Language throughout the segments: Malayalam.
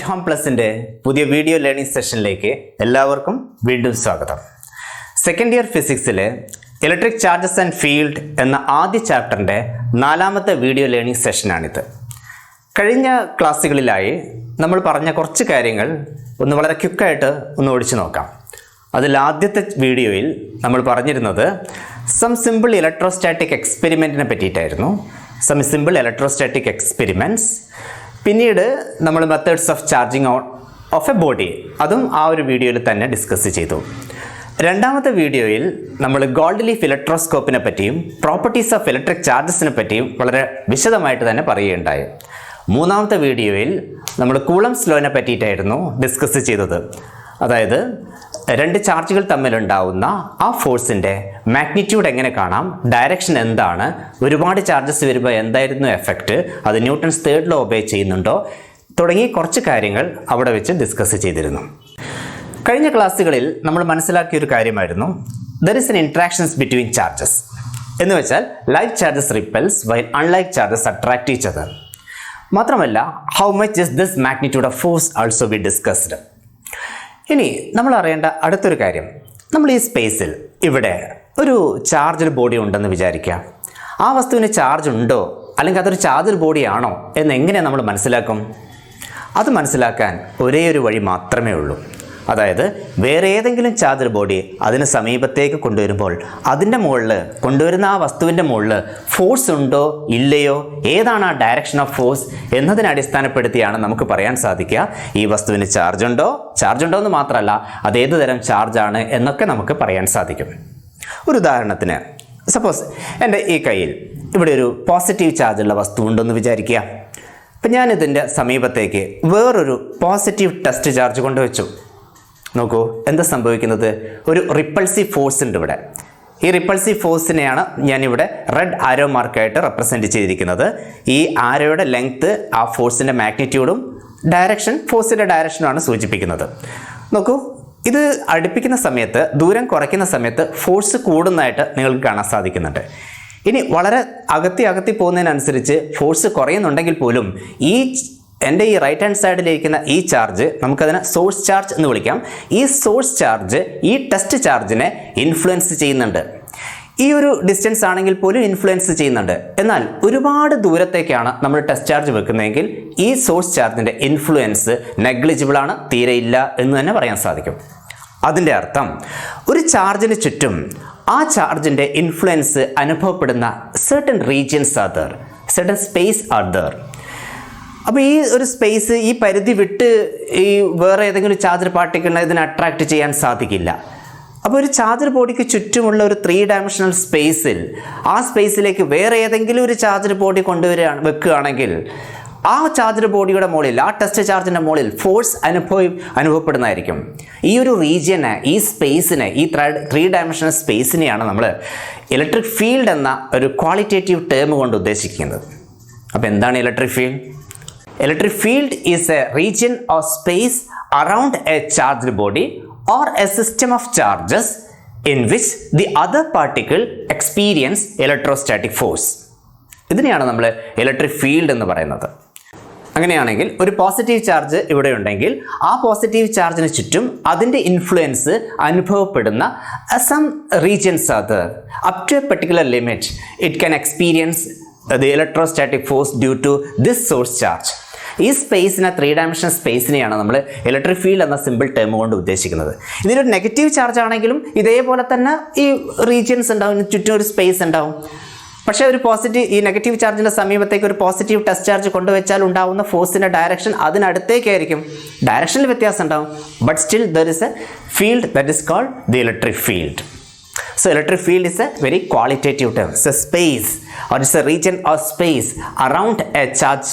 അറ്റ് ഹോം പ്ലസിൻ്റെ പുതിയ വീഡിയോ ലേണിംഗ് സെഷനിലേക്ക് എല്ലാവർക്കും വീണ്ടും സ്വാഗതം. സെക്കൻഡ് ഇയർ ഫിസിക്സിലെ ഇലക്ട്രിക് ചാർജസ് ആൻഡ് ഫീൽഡ് എന്ന ആദ്യ ചാപ്റ്ററിൻ്റെ 4ാമത്തെ വീഡിയോ ലേണിംഗ് സെഷനാണിത്. കഴിഞ്ഞ ക്ലാസ്സുകളിലായി നമ്മൾ പറഞ്ഞ കുറച്ച് കാര്യങ്ങൾ ഒന്ന് വളരെ ക്വിക്കായിട്ട് ഒന്ന് ഓടിച്ചു നോക്കാം. അതിൽ ആദ്യത്തെ വീഡിയോയിൽ നമ്മൾ പറഞ്ഞിരുന്നത് സം സിമ്പിൾ ഇലക്ട്രോസ്റ്റാറ്റിക് എക്സ്പെരിമെൻറ്റിനെ പറ്റിയിട്ടായിരുന്നു. Some simple electrostatic experiments. പിന്നീട് നമ്മൾ methods of charging of a body, അതും ആ ഒരു വീഡിയോയിൽ തന്നെ ഡിസ്കസ് ചെയ്തു. 2ാമത്തെ വീഡിയോയിൽ നമ്മൾ ഗോൾഡ് ലീഫ് ഇലക്ട്രോസ്കോപ്പിനെ പറ്റിയും പ്രോപ്പർട്ടീസ് ഓഫ് ഇലക്ട്രിക് ചാർജസിനെ പറ്റിയും വളരെ വിശദമായിട്ട് തന്നെ പറയുകയുണ്ടായി. 3ാമത്തെ വീഡിയോയിൽ നമ്മൾ കൂളംസ് ലോനെ പറ്റിയിട്ടായിരുന്നു ഡിസ്കസ് ചെയ്തത്. അതായത് 2 ചാർജുകൾ തമ്മിലുണ്ടാവുന്ന ആ ഫോഴ്സിൻ്റെ മാഗ്നിറ്റ്യൂഡ് എങ്ങനെ കാണാം, ഡയറക്ഷൻ എന്താണ്, ഒരുപാട് ചാർജസ് വരുമ്പോൾ എന്തായിരുന്നു എഫക്റ്റ്, അത് ന്യൂട്ടൺസ് തേർഡ് ലോ ഒബേ ചെയ്യുന്നുണ്ടോ, തുടങ്ങി കുറച്ച് കാര്യങ്ങൾ അവിടെ വെച്ച് ഡിസ്കസ് ചെയ്തിരുന്നു. കഴിഞ്ഞ ക്ലാസ്സുകളിൽ നമ്മൾ മനസ്സിലാക്കിയൊരു കാര്യമായിരുന്നു there is an interactions between charges. എന്ന് വെച്ചാൽ like charges repel while unlike charges attract each other. മാത്രമല്ല how much is this magnitude of force also be discussed. ഇനി നമ്മൾ അറിയേണ്ട അടുത്തൊരു കാര്യം, നമ്മൾ ഈ സ്പേസിൽ ഇവിടെ ഒരു ചാർജ്ഡ് ബോഡി ഉണ്ടെന്ന് വിചാരിക്കുക. ആ വസ്തുവിന് ചാർജ് ഉണ്ടോ അല്ലെങ്കിൽ അതൊരു ചാർജ്ഡ് ബോഡിയാണോ എന്നെങ്ങനെ നമ്മൾ മനസ്സിലാക്കും? അത് മനസ്സിലാക്കാൻ ഒരേ ഒരു വഴി മാത്രമേ ഉള്ളൂ. അതായത് വേറെ ഏതെങ്കിലും ചാർജ്ഡ് ബോഡി അതിന് സമീപത്തേക്ക് കൊണ്ടുവരുമ്പോൾ അതിൻ്റെ മുകളിൽ കൊണ്ടുവരുന്ന ആ വസ്തുവിൻ്റെ മുകളിൽ ഫോഴ്സ് ഉണ്ടോ ഇല്ലയോ, ഏതാണ് ആ ഡയറക്ഷൻ ഓഫ് ഫോഴ്സ് എന്നതിനെ അടിസ്ഥാനപ്പെടുത്തിയാണ് നമുക്ക് പറയാൻ സാധിക്കുക ഈ വസ്തുവിന് ചാർജ് ഉണ്ടോ എന്ന് മാത്രമല്ല അതേത് തരം ചാർജാണ് എന്നൊക്കെ നമുക്ക് പറയാൻ സാധിക്കും. ഒരു ഉദാഹരണത്തിന് സപ്പോസ് എൻ്റെ ഈ കയ്യിൽ ഇവിടെ ഒരു പോസിറ്റീവ് ചാർജുള്ള വസ്തു ഉണ്ടെന്ന് വിചാരിക്കുക. അപ്പം ഞാനിതിൻ്റെ സമീപത്തേക്ക് വേറൊരു പോസിറ്റീവ് ടെസ്റ്റ് ചാർജ് കൊണ്ടുവച്ചു. നോക്കൂ എന്താ സംഭവിക്കുന്നത്, ഒരു റിപ്പൾസീവ് ഫോഴ്സ് ഉണ്ട് ഇവിടെ. ഈ റിപ്പൾസീവ് ഫോഴ്സിനെയാണ് ഞാനിവിടെ റെഡ് ആരോ മാർക്കായിട്ട് റെപ്രസെൻറ്റ് ചെയ്തിരിക്കുന്നത്. ഈ ആരോയുടെ ലെങ്ത്ത് ആ ഫോഴ്സിൻ്റെ മാഗ്നിറ്റ്യൂഡും ഡയറക്ഷൻ ഫോഴ്സിൻ്റെ ഡയറക്ഷനുമാണ് സൂചിപ്പിക്കുന്നത്. നോക്കൂ, ഇത് അടുപ്പിക്കുന്ന സമയത്ത്, ദൂരം കുറയ്ക്കുന്ന സമയത്ത് ഫോഴ്സ് കൂടുന്നതായിട്ട് നിങ്ങൾക്ക് കാണാൻ സാധിക്കുന്നുണ്ട്. ഇനി വളരെ അകത്തി പോകുന്നതിനനുസരിച്ച് ഫോഴ്സ് കുറയുന്നുണ്ടെങ്കിൽ പോലും എൻ്റെ ഈ റൈറ്റ് ഹാൻഡ് സൈഡിലിരിക്കുന്ന ഈ ചാർജ്, നമുക്കതിനെ സോഴ്സ് ചാർജ് എന്ന് വിളിക്കാം. ഈ സോഴ്സ് ചാർജ് ഈ ടെസ്റ്റ് ചാർജിനെ ഇൻഫ്ലുവൻസ് ചെയ്യുന്നുണ്ട്. ഈ ഒരു ഡിസ്റ്റൻസ് ആണെങ്കിൽ പോലും ഇൻഫ്ലുവൻസ് ചെയ്യുന്നുണ്ട്. എന്നാൽ ഒരുപാട് ദൂരത്തേക്കാണ് നമ്മൾ ടെസ്റ്റ് ചാർജ് വെക്കുന്നതെങ്കിൽ ഈ സോഴ്സ് ചാർജിൻ്റെ ഇൻഫ്ലുവൻസ് നെഗ്ലിജിബിൾ ആണ്, തീരെയില്ല എന്ന് തന്നെ പറയാൻ സാധിക്കും. അതിൻ്റെ അർത്ഥം ഒരു ചാർജിന് ചുറ്റും ആ ചാർജിൻ്റെ ഇൻഫ്ലുവൻസ് അനുഭവപ്പെടുന്ന certain regions are there, certain space are there. അപ്പോൾ ഈ ഒരു സ്പേസ്, ഈ പരിധി വിട്ട് ഈ വേറെ ഏതെങ്കിലും ചാർജർ പാർട്ടിക്കിളിനെ ഇതിനെ അട്രാക്റ്റ് ചെയ്യാൻ സാധിക്കില്ല. അപ്പോൾ ഒരു ചാർജർ ബോഡിക്ക് ചുറ്റുമുള്ള ഒരു 3 ഡയമെൻഷണൽ സ്പേസിൽ ആ സ്പേസിലേക്ക് വേറെ ഏതെങ്കിലും ഒരു ചാർജർ ബോഡി വെക്കുകയാണെങ്കിൽ ആ ചാർജർ ബോഡിയുടെ മുകളിൽ, ആ ടെസ്റ്റ് ചാർജിൻ്റെ മുകളിൽ ഫോഴ്സ് അനുഭവപ്പെടുന്നതായിരിക്കും. ഈ ഒരു റീജിയനെ, ഈ സ്പേസിനെ, ഈ 3 ഡയമെൻഷണൽ സ്പേസിനെയാണ് നമ്മൾ ഇലക്ട്രിക് ഫീൽഡ് എന്ന ഒരു ക്വാളിറ്റേറ്റീവ് ടേം കൊണ്ട് ഉദ്ദേശിക്കുന്നത്. അപ്പോൾ എന്താണ് electric field? Electric field is a region or space around a charged body or a system of charges in which the other particle experience electrostatic force. ഇതിനെയാണ് നമ്മൾ ഇലക്ട്രിക് ഫീൽഡ് എന്ന് പറയുന്നത്. അങ്ങനെയാണെങ്കിൽ ഒരു പോസിറ്റീവ് ചാർജ് ഇവിടെ ഉണ്ടെങ്കിൽ ആ പോസിറ്റീവ് ചാർജിന് ചുറ്റും അതിൻ്റെ ഇൻഫ്ലുവൻസ് അനുഭവപ്പെടുന്ന some regions are there. Up to a particular limit it can experience the electrostatic force due to this source charge. ഈ സ്പേസിനെ, 3 ഡയമെൻഷണൽ സ്പേസിനെയാണ് നമ്മൾ ഇലക്ട്രിക് ഫീൽഡ് എന്ന സിമ്പിൾ ടേം കൊണ്ട് ഉദ്ദേശിക്കുന്നത്. ഇതിലൊരു നെഗറ്റീവ് ചാർജ് ആണെങ്കിലും ഇതേപോലെ തന്നെ ഈ റീജിയൻസ് ഉണ്ടാവും, ചുറ്റും ഒരു സ്പേസ് ഉണ്ടാവും. പക്ഷേ ഒരു ഈ നെഗറ്റീവ് ചാർജിൻ്റെ സമീപത്തേക്ക് ഒരു പോസിറ്റീവ് ടെസ്റ്റ് ചാർജ് കൊണ്ടുവച്ചാൽ ഉണ്ടാവുന്ന ഫോഴ്സിൻ്റെ ഡയറക്ഷൻ അതിനടുത്തേക്കായിരിക്കും. ഡയറക്ഷനിൽ വ്യത്യാസം ഉണ്ടാവും, but still there is a field that is called the electric field. So electric field is a very qualitative term. It's a space or it's a region or space around a charge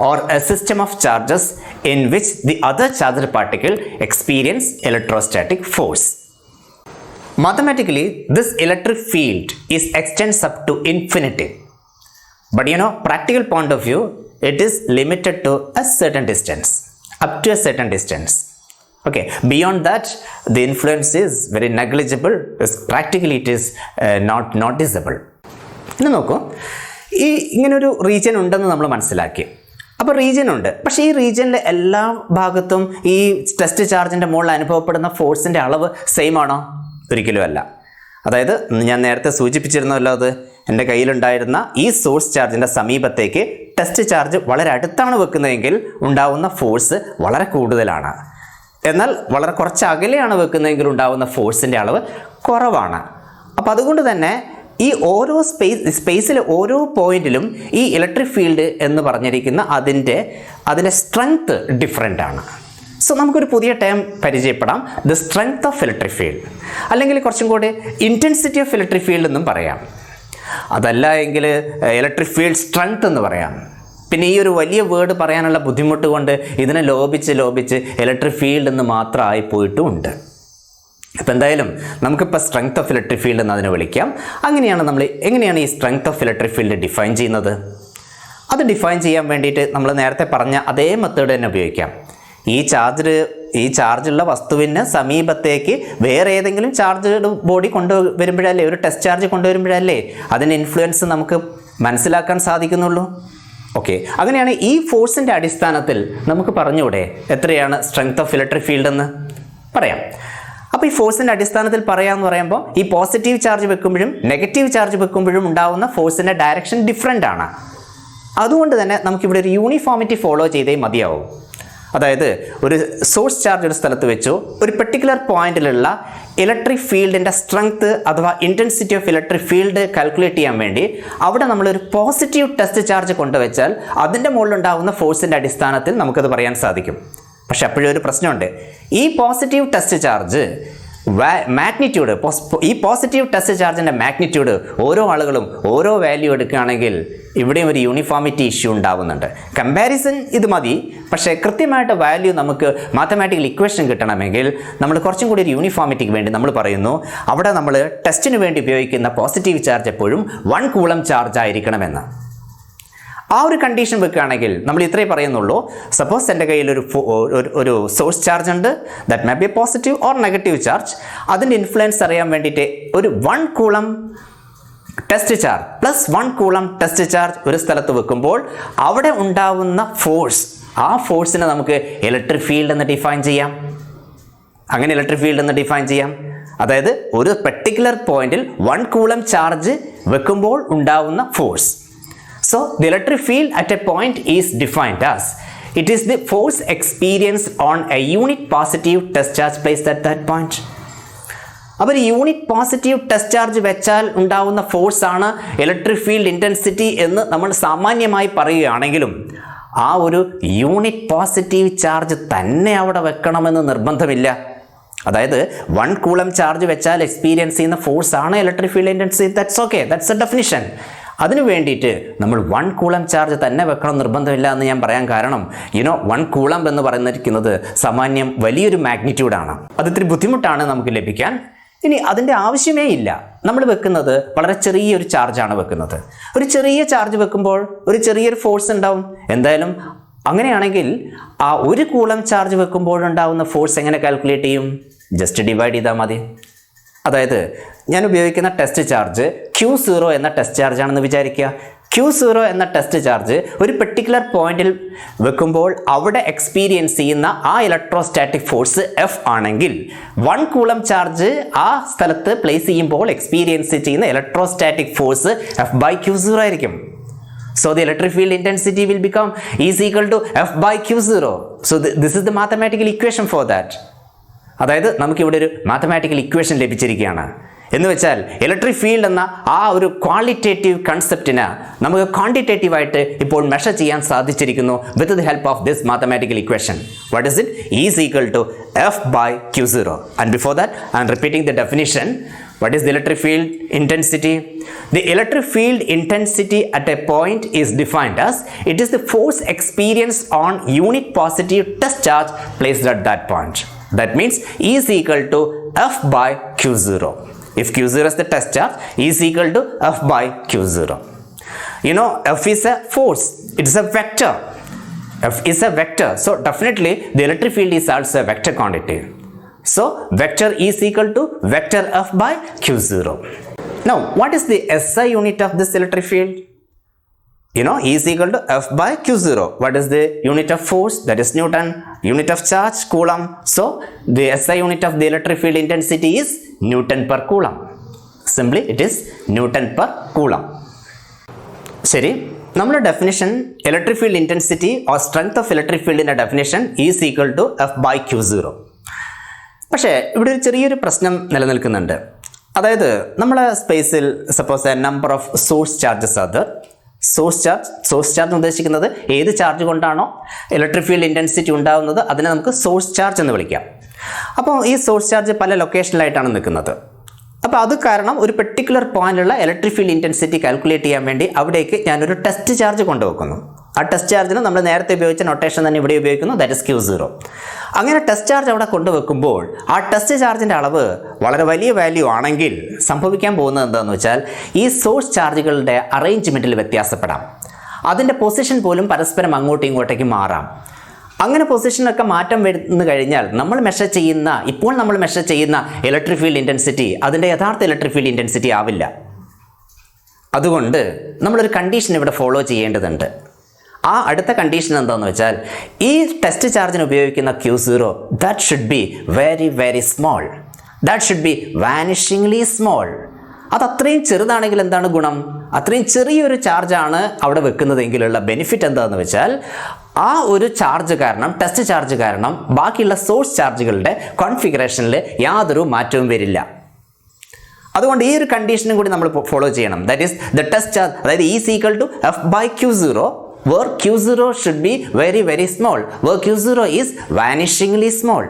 or a system of charges in which the other charged particle experience electrostatic force. Mathematically, this electric field is extends up to infinity. But practical point of view, it is limited to a certain distance, up to a certain distance. Okay, beyond that the influence is very negligible. Practically it is not noticeable. ഇനി നോക്കൂ, ഈ ഇങ്ങനൊരു റീജിയൻ ഉണ്ടെന്ന് നമ്മൾ മനസ്സിലാക്കി. അപ്പോൾ റീജിയൻ ഉണ്ട്. പക്ഷേ ഈ റീജിയനിലെ എല്ലാ ഭാഗത്തും ഈ ടെസ്റ്റ് ചാർജിൻ്റെ മുകളിൽ അനുഭവപ്പെടുന്ന ഫോഴ്സിൻ്റെ അളവ് സെയിം ആണോ? ഒരിക്കലും അല്ല. അതായത് ഞാൻ നേരത്തെ സൂചിപ്പിച്ചിരുന്നല്ലോ, അത് എൻ്റെ കയ്യിലുണ്ടായിരുന്ന ഈ സോഴ്സ് ചാർജിൻ്റെ സമീപത്തേക്ക് ടെസ്റ്റ് ചാർജ് വളരെ അടുത്താണ് വെക്കുന്നതെങ്കിൽ ഉണ്ടാവുന്ന ഫോഴ്സ് വളരെ കൂടുതലാണ്. എന്നാൽ വളരെ കുറച്ച് അകലെയാണ് വെക്കുന്നതെങ്കിൽ ഉണ്ടാവുന്ന ഫോഴ്സിൻ്റെ അളവ് കുറവാണ്. അപ്പോൾ അതുകൊണ്ട് തന്നെ ഈ ഓരോ സ്പേസിലെ ഓരോ പോയിന്റിലും ഈ ഇലക്ട്രിക് ഫീൽഡ് എന്ന് പറഞ്ഞിരിക്കുന്ന അതിൻ്റെ സ്ട്രെങ്ത് ഡിഫറെൻ്റ് ആണ്. സോ നമുക്കൊരു പുതിയ ടേം പരിചയപ്പെടാം, the strength of electric field, അല്ലെങ്കിൽ കുറച്ചും കൂടി ഇൻറ്റൻസിറ്റി ഓഫ് ഇലക്ട്രിക് ഫീൽഡ് എന്നും പറയാം. അതല്ല എങ്കിൽ ഇലക്ട്രിക് ഫീൽഡ് സ്ട്രെങ്ത് എന്ന് പറയാം. പിന്നെ ഈ ഒരു വലിയ വേർഡ് പറയാനുള്ള ബുദ്ധിമുട്ട് കൊണ്ട് ഇതിനെ ലോപിച്ച് ഇലക്ട്രിക് ഫീൽഡ് എന്ന് മാത്രമായി പോയിട്ടുമുണ്ട്. അപ്പോൾ എന്തായാലും നമുക്കിപ്പോൾ സ്ട്രെങ്ത് ഓഫ് ഇലക്ട്രിക് ഫീൽഡ് എന്ന് അതിനെ വിളിക്കാം. എങ്ങനെയാണ് ഈ strength of electric field define ചെയ്യുന്നത്? അത് ഡിഫൈൻ ചെയ്യാൻ വേണ്ടിയിട്ട് നമ്മൾ നേരത്തെ പറഞ്ഞ അതേ മെത്തേഡ് തന്നെ ഉപയോഗിക്കാം. ഈ ചാർജുള്ള വസ്തുവിന് സമീപത്തേക്ക് വേറെ ഏതെങ്കിലും ചാർജ് ബോഡി കൊണ്ടുവരുമ്പോഴല്ലേ, ഒരു ടെസ്റ്റ് ചാർജ് കൊണ്ടുവരുമ്പോഴല്ലേ അതിൻ്റെ ഇൻഫ്ലുവൻസ് നമുക്ക് മനസ്സിലാക്കാൻ സാധിക്കുന്നുള്ളൂ. ഓക്കെ, അങ്ങനെയാണ് ഈ ഫോഴ്സിൻ്റെ അടിസ്ഥാനത്തിൽ നമുക്ക് പറഞ്ഞുകൂടെ എത്രയാണ് സ്ട്രെങ്ത് ഓഫ് ഇലക്ട്രിക് ഫീൽഡ് എന്ന് പറയാം. അപ്പോൾ ഈ ഫോഴ്സിൻ്റെ അടിസ്ഥാനത്തിൽ പറയാമെന്ന് പറയുമ്പോൾ ഈ പോസിറ്റീവ് ചാർജ് വെക്കുമ്പോഴും നെഗറ്റീവ് ചാർജ് വെക്കുമ്പോഴും ഉണ്ടാകുന്ന ഫോഴ്സിൻ്റെ ഡയറക്ഷൻ ഡിഫറെൻ്റ് ആണ്. അതുകൊണ്ട് തന്നെ നമുക്കിവിടെ ഒരു യൂണിഫോമിറ്റി ഫോളോ ചെയ്തേ മതിയാവും. അതായത് ഒരു സോഴ്സ് ചാർജ് ഒരു സ്ഥലത്ത് വെച്ചു ഒരു പെർട്ടിക്കുലർ പോയിന്റിലുള്ള ഇലക്ട്രിക് ഫീൽഡിൻ്റെ സ്ട്രെങ്ത് അഥവാ intensity of electric field calculate ചെയ്യാൻ വേണ്ടി അവിടെ നമ്മളൊരു പോസിറ്റീവ് ടെസ്റ്റ് ചാർജ് കൊണ്ടുവച്ചാൽ അതിൻ്റെ മുകളിലുണ്ടാകുന്ന ഫോഴ്സിൻ്റെ അടിസ്ഥാനത്തിൽ നമുക്കത് പറയാൻ സാധിക്കും. പക്ഷെ അപ്പോഴും ഒരു പ്രശ്നമുണ്ട്. ഈ പോസിറ്റീവ് ടെസ്റ്റ് ചാർജ് മാഗ്നിറ്റ്യൂഡ്, ഈ പോസിറ്റീവ് ടെസ്റ്റ് ചാർജിൻ്റെ മാഗ്നിറ്റ്യൂഡ് ഓരോ ആളുകളും ഓരോ വാല്യൂ എടുക്കുകയാണെങ്കിൽ ഇവിടെയും ഒരു യൂണിഫോമിറ്റി ഇഷ്യൂ ഉണ്ടാകുന്നുണ്ട്. കമ്പാരിസൺ ഇത് മതി, പക്ഷേ കൃത്യമായിട്ട് വാല്യൂ നമുക്ക് മാത്തമാറ്റിക്കൽ ഇക്വേഷൻ കിട്ടണമെങ്കിൽ നമ്മൾ കുറച്ചും കൂടി ഒരു യൂണിഫോമിറ്റിക്ക് വേണ്ടി നമ്മൾ പറയുന്നു അവിടെ നമ്മൾ ടെസ്റ്റിന് വേണ്ടി ഉപയോഗിക്കുന്ന പോസിറ്റീവ് ചാർജ് എപ്പോഴും 1 കൂളം ചാർജ് ആയിരിക്കണമെന്ന്. ആ ഒരു കണ്ടീഷൻ വെക്കുകയാണെങ്കിൽ നമ്മൾ ഇത്രേ പറയുന്നുള്ളൂ. സപ്പോസ് എൻ്റെ കയ്യിൽ ഒരു സോഴ്സ് ചാർജ് ഉണ്ട്, that may be A positive or negative charge. അതിൻ്റെ ഇൻഫ്ലുവൻസ് അറിയാൻ വേണ്ടിയിട്ട് ഒരു 1 coulomb test charge plus 1 coulomb test charge ഒരു സ്ഥലത്ത് വെക്കുമ്പോൾ അവിടെ ഉണ്ടാവുന്ന ഫോഴ്സ്, ആ ഫോഴ്സിനെ നമുക്ക് ഇലക്ട്രിക് ഫീൽഡ് എന്ന് ഡിഫൈൻ ചെയ്യാം. അങ്ങനെ ഇലക്ട്രിക് ഫീൽഡ് എന്ന് ഡിഫൈൻ ചെയ്യാം. അതായത് ഒരു പെർട്ടിക്കുലർ പോയിന്റിൽ 1 കൂളം ചാർജ് വെക്കുമ്പോൾ ഉണ്ടാവുന്ന force. So the electric field at a point is defined as it is the force experienced on a unit positive test charge placed at that point. അപ്പോൾ യൂണിറ്റ് പോസിറ്റീവ് ടെസ്റ്റ് ചാർജ് വെച്ചാൽ ഉണ്ടാവുന്ന ഫോഴ്സ് ആണ് ഇലക്ട്രിക് ഫീൽഡ് ഇൻറ്റൻസിറ്റി എന്ന് നമ്മൾ സാമാന്യമായി പറയുകയാണെങ്കിലും ആ ഒരു യൂണിറ്റ് പോസിറ്റീവ് ചാർജ് തന്നെ അവിടെ വെക്കണമെന്ന് നിർബന്ധമില്ല. അതായത് 1 കൂളം ചാർജ് വെച്ചാൽ എക്സ്പീരിയൻസ് ചെയ്യുന്ന ഫോഴ്സ് ആണ് electric field intensity. That's okay, that's A definition. അതിനു വേണ്ടിയിട്ട് നമ്മൾ 1 കൂളം ചാർജ് തന്നെ വെക്കണം നിർബന്ധമില്ല എന്ന് ഞാൻ പറയാൻ കാരണം 1 കൂളം എന്ന് പറയുന്നിരിക്കുന്നത് സാമാന്യം വലിയൊരു മാഗ്നിറ്റ്യൂഡാണ്. അത് ഇത്തിരി ബുദ്ധിമുട്ടാണ് നമുക്ക് ലഭിക്കാൻ. ഇനി അതിൻ്റെ ആവശ്യമേ ഇല്ല. നമ്മൾ വെക്കുന്നത് വളരെ ചെറിയൊരു ചാർജാണ് വെക്കുന്നത്. ഒരു ചെറിയ ചാർജ് വെക്കുമ്പോൾ ഒരു ചെറിയൊരു ഫോഴ്സ് ഉണ്ടാവും എന്തായാലും. അങ്ങനെയാണെങ്കിൽ ആ 1 കൂളം ചാർജ് വെക്കുമ്പോഴുണ്ടാവുന്ന ഫോഴ്സ് എങ്ങനെ കാൽക്കുലേറ്റ് ചെയ്യും? ജസ്റ്റ് ഡിവൈഡ് ചെയ്താൽ മതി. അതായത് ഞാൻ ഉപയോഗിക്കുന്ന ടെസ്റ്റ് ചാർജ് Q0 എന്ന ടെസ്റ്റ് ചാർജ് ആണെന്ന് വിചാരിക്കുക. Q0 എന്ന ടെസ്റ്റ് ചാർജ് ഒരു പെർട്ടിക്കുലർ പോയിന്റിൽ വെക്കുമ്പോൾ അവിടെ എക്സ്പീരിയൻസ് ചെയ്യുന്ന ആ ഇലക്ട്രോസ്റ്റാറ്റിക് ഫോഴ്സ് F ആണെങ്കിൽ 1 കൂളം ചാർജ് ആ സ്ഥലത്ത് പ്ലേസ് ചെയ്യുമ്പോൾ എക്സ്പീരിയൻസ് ചെയ്യുന്ന ഇലക്ട്രോസ്റ്റാറ്റിക് ഫോഴ്സ് F/Q0 ആയിരിക്കും. So the electric field intensity will become is equal to F/Q0. So this is the mathematical equation for that. അതായത് നമുക്കിവിടെ ഒരു മാത്തമാറ്റിക്കൽ ഇക്വേഷൻ ലഭിച്ചിരിക്കുകയാണ്. എന്ന് വെച്ചാൽ ഇലക്ട്രിക് ഫീൽഡ് എന്ന ആ ഒരു ക്വാളിറ്റേറ്റീവ് കൺസെപ്റ്റിന് നമുക്ക് ക്വാണ്ടിറ്റേറ്റീവായിട്ട് ഇപ്പോൾ മെഷർ ചെയ്യാൻ സാധിച്ചിരിക്കുന്നു with the help of this mathematical equation. What is it? Is equal to F/Q0. And before that I am repeating the definition. What is the electric field intensity? The electric field intensity at a point is defined as it is the force experienced on unit positive test charge placed at that point. That means E is equal to F/Q0. If Q0 is the test charge, E is equal to F/Q0. F is a force. It is a vector. F is a vector. So definitely the electric field is also a vector quantity. So vector E is equal to vector F/Q0. Now what is the SI unit of this electric field? E is equal to F by Q0. What is the unit of force? That is Newton. Unit of charge, Coulomb. So the SI unit of the electric field intensity is Newton per Coulomb. Simply it is Newton per Coulomb. ശരി, നമ്മുടെ definition electric field intensity or strength of electric ഫീൽഡിൻ്റെ definition is equal to F by Q0. പക്ഷേ ഇവിടെ ഒരു ചെറിയൊരു പ്രശ്നം നിലനിൽക്കുന്നുണ്ട്. അതായത് നമ്മളെ സ്പേസിൽ suppose A number of swords charges അത് സോഴ്സ് ചാർജ് ഉദ്ദേശിക്കുന്നത് ഏത് ചാർജ് കൊണ്ടാണോ ഇലക്ട്രിക് ഫീൽഡ് ഇൻറ്റൻസിറ്റി ഉണ്ടാകുന്നത് അതിനെ നമുക്ക് സോഴ്സ് ചാർജ് എന്ന് വിളിക്കാം. അപ്പോൾ ഈ സോഴ്സ് ചാർജ് പല ലൊക്കേഷനിലായിട്ടാണ് നിൽക്കുന്നത്. അപ്പോൾ അത് കാരണം ഒരു പെർട്ടിക്കുലർ പോയിന്റിലുള്ള ഇലക്ട്രിക് ഫീൽഡ് ഇൻറ്റൻസിറ്റി കാൽക്കുലേറ്റ് ചെയ്യാൻ വേണ്ടി അവിടേക്ക് ഞാനൊരു ടെസ്റ്റ് ചാർജ് കൊണ്ടുവെക്കുന്നു. ആ ടെസ്റ്റ് ചാർജിന് നമ്മൾ നേരത്തെ ഉപയോഗിച്ച നൊട്ടേഷൻ തന്നെ ഇവിടെ ഉപയോഗിക്കുന്നു, ദാറ്റ് ഇസ് Q0. അങ്ങനെ ടെസ്റ്റ് ചാർജ് അവിടെ കൊണ്ടുവെക്കുമ്പോൾ ആ ടെസ്റ്റ് ചാർജിൻ്റെ അളവ് വളരെ വലിയ വാല്യൂ ആണെങ്കിൽ സംഭവിക്കാൻ പോകുന്നത് എന്താണെന്ന് വെച്ചാൽ ഈ സോഴ്സ് ചാർജുകളുടെ അറേഞ്ച്മെൻറ്റിൽ വ്യത്യാസപ്പെടാം. അതിൻ്റെ പൊസിഷൻ പോലും പരസ്പരം അങ്ങോട്ടും ഇങ്ങോട്ടേക്ക് മാറാം. അങ്ങനെ പൊസിഷനൊക്കെ മാറ്റം വരുന്നു കഴിഞ്ഞാൽ ഇപ്പോൾ നമ്മൾ മെഷർ ചെയ്യുന്ന ഇലക്ട്രിക് ഫീൽഡ് ഇൻറ്റൻസിറ്റി അതിൻ്റെ യഥാർത്ഥ ഇലക്ട്രിക് ഫീൽഡ് ഇൻറ്റൻസിറ്റി ആവില്ല. അതുകൊണ്ട് നമ്മളൊരു കണ്ടീഷൻ ഇവിടെ ഫോളോ ചെയ്യേണ്ടതുണ്ട്. ആ അടുത്ത കണ്ടീഷൻ എന്താണെന്ന് വെച്ചാൽ ഈ ടെസ്റ്റ് ചാർജിന് ഉപയോഗിക്കുന്ന Q0 that should be very very small, that should be vanishingly small. അത് അത്രയും ചെറുതാണെങ്കിൽ എന്താണ് ഗുണം? അത്രയും ചെറിയൊരു ചാർജാണ് അവിടെ വെക്കുന്നതെങ്കിലുള്ള ബെനിഫിറ്റ് എന്താണെന്ന് വെച്ചാൽ ആ ഒരു ചാർജ് കാരണം, ടെസ്റ്റ് ചാർജ് കാരണം ബാക്കിയുള്ള സോഴ്സ് ചാർജുകളുടെ കോൺഫിഗറേഷനിൽ യാതൊരു മാറ്റവും വരില്ല. അതുകൊണ്ട് ഈ ഒരു കണ്ടീഷനും കൂടി നമ്മൾ ഫോളോ ചെയ്യണം. That is the test charge, അതായത് E is equal to F by Q0 where Q0 should be very very small, where Q0 is vanishingly small.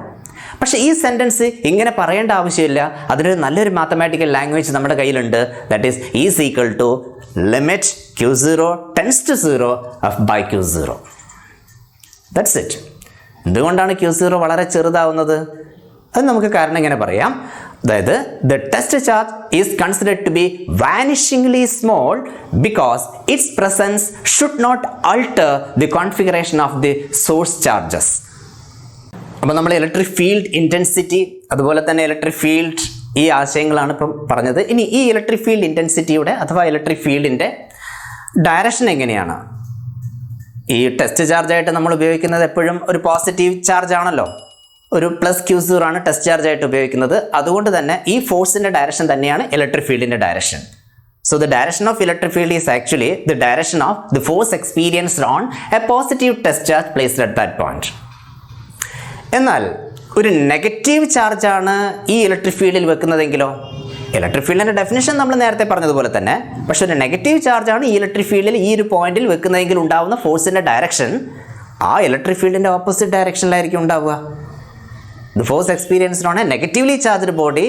പക്ഷേ ഈ സെൻറ്റൻസ് ഇങ്ങനെ പറയേണ്ട ആവശ്യമില്ല. അതിനൊരു നല്ലൊരു മാത്തമാറ്റിക്കൽ ലാംഗ്വേജ് നമ്മുടെ കയ്യിലുണ്ട്. That is E is equal to limit Q0 tends to 0 F by Q0. That's it. എന്തുകൊണ്ടാണ് Q0 വളരെ ചെറുതാവുന്നത്? അത് നമുക്ക് കാരണം ഇങ്ങനെ പറയാം. അതായത് the test charge is considered to be vanishingly small because its presence should not alter the configuration of the source charges. അപ്പോൾ നമ്മൾ ഇലക്ട്രിക് ഫീൽഡ് ഇൻറ്റൻസിറ്റി അതുപോലെ തന്നെ ഇലക്ട്രിക് ഫീൽഡ് ഈ ആശയങ്ങളാണ് ഇപ്പം പറഞ്ഞത്. ഇനി ഈ ഇലക്ട്രിക് ഫീൽഡ് ഇൻറ്റൻസിറ്റിയുടെ അഥവാ ഇലക്ട്രിക് ഫീൽഡിൻ്റെ ഡയറക്ഷൻ എങ്ങനെയാണ്? ഈ ടെസ്റ്റ് ചാർജായിട്ട് നമ്മൾ ഉപയോഗിക്കുന്നത് എപ്പോഴും ഒരു പോസിറ്റീവ് ചാർജ് ആണല്ലോ, ഒരു പ്ലസ് Q0 ആണ് ടെസ്റ്റ് ചാർജ് ആയിട്ട് ഉപയോഗിക്കുന്നത്. അതുകൊണ്ട് തന്നെ ഈ ഫോഴ്സിൻ്റെ ഡയറക്ഷൻ തന്നെയാണ് ഇലക്ട്രിക് ഫീൽഡിൻ്റെ direction. So the direction of electric field is actually the direction of the force experienced on a positive test charge placed at that point. എന്നാൽ ഒരു നെഗറ്റീവ് ചാർജാണ് ഈ ഇലക്ട്രിക് ഫീൽഡിൽ വെക്കുന്നതെങ്കിലോ? ഇലക്ട്രിക് ഫീൽഡിൻ്റെ ഡെഫിനിഷൻ നമ്മൾ നേരത്തെ പറഞ്ഞതുപോലെ തന്നെ, പക്ഷെ ഒരു നെഗറ്റീവ് ചാർജാണ് ഈ ഇലക്ട്രിക് ഫീൽഡിൽ ഈ ഒരു പോയിന്റിൽ വെക്കുന്നതെങ്കിൽ ഉണ്ടാവുന്ന ഫോഴ്സിൻ്റെ ഡയറക്ഷൻ ആ ഇലക്ട്രിക് ഫീൽഡിൻ്റെ ഓപ്പോസിറ്റ് ഡയറക്ഷനിലായിരിക്കും ഉണ്ടാവുക. The force experienced on a negatively charged body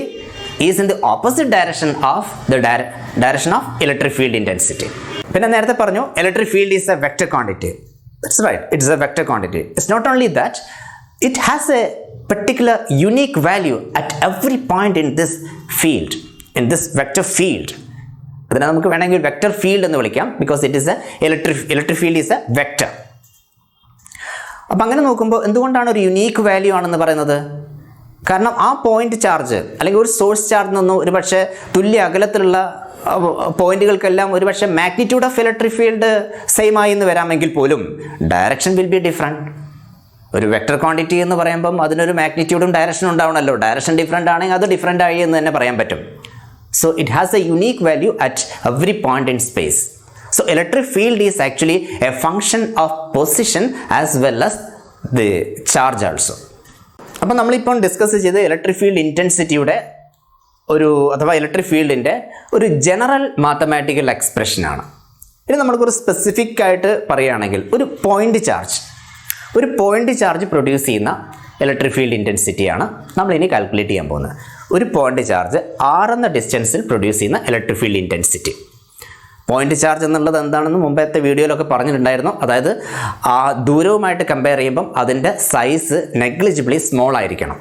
is in the opposite direction of the direction of electric field intensity. പിന്നെ നേരത്തെ പറഞ്ഞു electric field is a vector quantity. That's right, it's a vector quantity. It's not only that, it has a particular unique value at every point in this field, in this vector field. അതിനെ നമുക്ക് വേണമെങ്കിൽ വെക്റ്റർ ഫീൽഡ് എന്ന് വിളിക്കാം, because it is A electric field is a vector. അപ്പം അങ്ങനെ നോക്കുമ്പോൾ എന്തുകൊണ്ടാണ് ഒരു യുണീക്ക് വാല്യൂ ആണെന്ന് പറയുന്നത്? കാരണം ആ പോയിന്റ് ചാർജ് അല്ലെങ്കിൽ ഒരു സോഴ്സ് ചാർജ് നിന്നും ഒരു പക്ഷേ തുല്യ അകലത്തിലുള്ള പോയിന്റുകൾക്കെല്ലാം ഒരു പക്ഷേ magnitude of electric field same ആയി എന്ന് വരാമെങ്കിൽ പോലും ഡയറക്ഷൻ വിൽ ബി ഡിഫറെൻറ്റ്. ഒരു വെക്റ്റർ ക്വാണ്ടിറ്റി എന്ന് പറയുമ്പം അതിനൊരു മാഗ്നിറ്റ്യൂഡും ഡയറക്ഷനും ഉണ്ടാവണമല്ലോ. ഡയറക്ഷൻ ഡിഫറെൻ്റ് ആണെങ്കിൽ അത് ഡിഫറെൻ്റ് ആയി എന്ന് തന്നെ പറയാൻ പറ്റും. So it has A unique value at every point in space. So electric field is actually a function of position as well as the charge also. അപ്പോൾ നമ്മളിപ്പോൾ ഡിസ്കസ് ചെയ്ത് ഇലക്ട്രിക് ഫീൽഡ് ഇൻറ്റൻസിറ്റിയുടെ അഥവാ ഇലക്ട്രിക് ഫീൽഡിൻ്റെ ഒരു ജനറൽ മാത്തമാറ്റിക്കൽ എക്സ്പ്രഷനാണ്. ഇനി നമുക്കൊരു സ്പെസിഫിക് ആയിട്ട് പറയുകയാണെങ്കിൽ ഒരു പോയിന്റ് ചാർജ് പ്രൊഡ്യൂസ് ചെയ്യുന്ന ഇലക്ട്രിക് ഫീൽഡ് ഇൻറ്റൻസിറ്റിയാണ് നമ്മളിനി കാൽക്കുലേറ്റ് ചെയ്യാൻ പോകുന്നത്. ഒരു പോയിന്റ് ചാർജ് r എന്ന ഡിസ്റ്റൻസിൽ പ്രൊഡ്യൂസ് ചെയ്യുന്ന electric field intensity. Point charge എന്നുള്ളത് എന്താണെന്ന് മുമ്പത്തെ വീഡിയോയിലൊക്കെ പറഞ്ഞിട്ടുണ്ടായിരുന്നു. അതായത് ആ ദൂരവുമായിട്ട് കമ്പയർ ചെയ്യുമ്പം അതിൻ്റെ സൈസ് നെഗ്ലിജിബിളി സ്മോൾ ആയിരിക്കണം,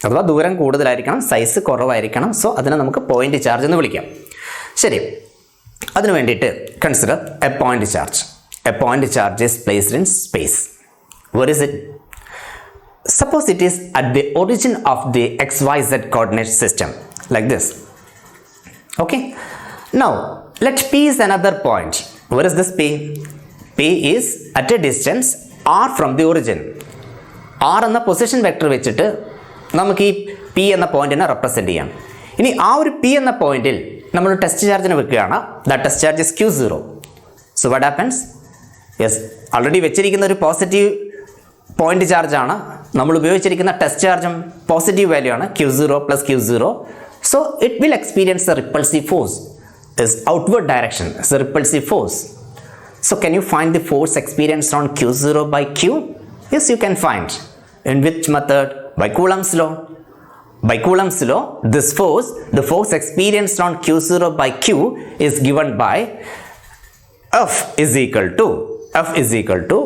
അഥവാ ദൂരം കൂടുതലായിരിക്കണം, സൈസ് കുറവായിരിക്കണം. സോ അതിനെ നമുക്ക് പോയിന്റ് ചാർജ് എന്ന് വിളിക്കാം. ശരി, അതിനു വേണ്ടിയിട്ട് consider A point charge. A point charge is placed in space. Where is it? Suppose it is at the origin of the XYZ coordinate system like this. Okay, now let P is another point. Where is this P? P is at a distance r from the origin. r എന്ന പൊസിഷൻ വെക്ടർ വെച്ചിട്ട് നമുക്ക് ഈ P എന്ന പോയിന്റിനെ റെപ്രസെൻറ്റ് ചെയ്യാം. ഇനി ആ ഒരു P എന്ന പോയിന്റിൽ നമ്മൾ ടെസ്റ്റ് ചാർജിനെ വെക്കുകയാണ്. The test charge is Q0. So what happens? Yes, already വെച്ചിരിക്കുന്ന ഒരു പോസിറ്റീവ് പോയിന്റ് ചാർജാണ്. നമ്മൾ ഉപയോഗിച്ചിരിക്കുന്ന ടെസ്റ്റ് ചാർജും പോസിറ്റീവ് വാല്യൂ ആണ്, Q0 plus Q0. So it will experience A repulsive force. Is outward direction, is a repulsive force. So can you find the force experienced on Q0 by Q? Yes, you can find. In which method? By Coulomb's law. By Coulomb's law, this force, the force experienced on Q0 by Q is given by F is equal to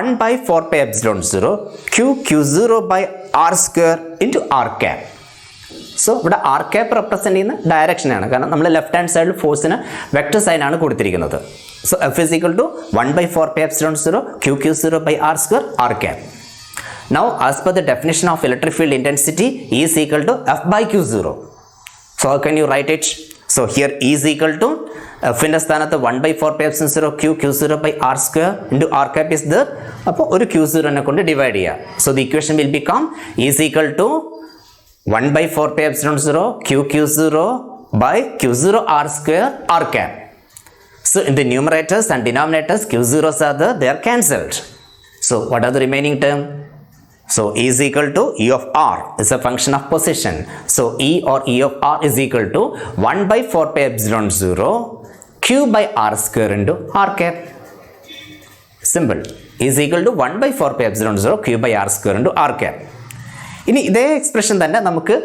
1 by 4 pi epsilon 0 Q0 by R square into R cap. So ഇവിടെ ആർ ക്യാപ്പ് റെപ്രസെൻറ്റ് ചെയ്യുന്ന ഡയറക്ഷനാണ്. കാരണം നമ്മൾ ലെഫ്റ്റ് ഹാൻഡ് സൈഡിൽ ഫോഴ്സിന് വെക്ടർ സൈനാണ് കൊടുത്തിരിക്കുന്നത്. So F is equal to 1 by 4 pi epsilon 0 Q0 by R square R cap. Now as per the definition of electric field intensity, E is equal to F by Q0. So how can you write it? So here E is equal to F ന്റെ സ്ഥാനത്ത് 1 by 4 pi epsilon 0 Q0 by R square into R cap is there. അപ്പോൾ ഒരു Q0 നെ കൊണ്ട് ഡിവൈഡ് ചെയ്യുക. So the equation will become E is equal to 1 by 4 pi epsilon 0 Q0 by Q0 R square R cap. So in the numerators and denominators, Q0s are there, they are cancelled. So what are the remaining term? So E is equal to E of R is a function of position. So E or E of R is equal to 1 by 4 pi epsilon 0 Q by R square into R cap. Simple. E is equal to 1 by 4 pi epsilon 0 Q by R square into R cap. ഇനി ഇതേ എക്സ്പ്രഷൻ തന്നെ നമുക്ക്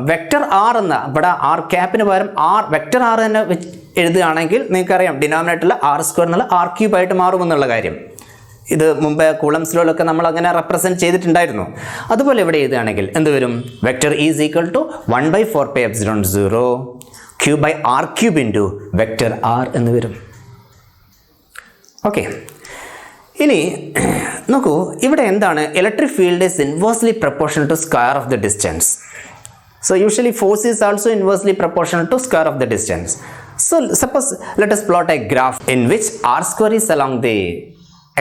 വെക്ടർ ആർ എന്ന ഇവിടെ ആർ ക്യാപ്പിന് പകരം വെക്ടർ ആർ തന്നെ എഴുതുകയാണെങ്കിൽ നിങ്ങൾക്കറിയാം ഡിനോമിനേറ്ററിൽ ആർ സ്ക്വയർ എന്നുള്ള ആർ ക്യൂബ് ആയിട്ട് മാറുമെന്നുള്ള കാര്യം. ഇത് മുമ്പ് കൂളംസ് ലോയിലൊക്കെ നമ്മൾ അങ്ങനെ റെപ്രസെൻറ്റ് ചെയ്തിട്ടുണ്ടായിരുന്നു. അതുപോലെ ഇവിടെ എഴുതുകയാണെങ്കിൽ എന്ത് വരും? Vector is equal to 1 by 4 pi epsilon 0 Q by R cube into vector R എന്ന് വരും. ഓക്കെ, ഇനി നോക്കൂ, ഇവിടെ എന്താണ്? Electric field is inversely proportional to square of the distance. So usually force is also inversely proportional to square of the distance. So suppose let us plot a graph in which R square is along the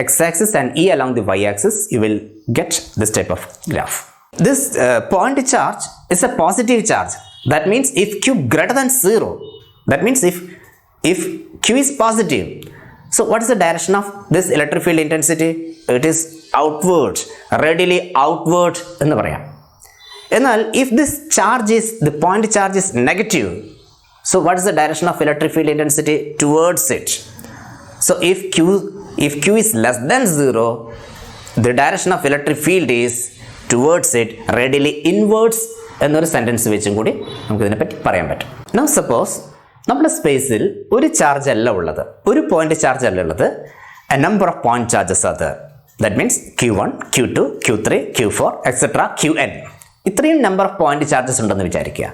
x-axis and E along the y-axis. You will get this type of graph. This point charge is a positive charge. That means if Q greater than 0, that means if Q is positive, so what is the direction of this electric field intensity? It is outward, radially outward എന്ന് പറയാം. എന്നാൽ if this charge is, the point charge is negative, so what is the direction of electric field intensity? Towards it. So if Q is less than 0, the direction of electric field is towards it, radially inwards എന്നൊരു സെൻറ്റൻസ് വെച്ചും കൂടി നമുക്കിതിനെപ്പറ്റി പറയാൻ പറ്റും. Now suppose നമ്മുടെ സ്പേസിൽ ഒരു ചാർജ് അല്ല ഉള്ളത്, ഒരു പോയിന്റ് ചാർജ് അല്ല ഉള്ളത്. A number of point charges അത്. That means Q1, Q2, Q3, Q4 etcetera Qn. ഇത്രയും നമ്പർ ഓഫ് പോയിന്റ് ചാർജസ് ഉണ്ടെന്ന് വിചാരിക്കുക.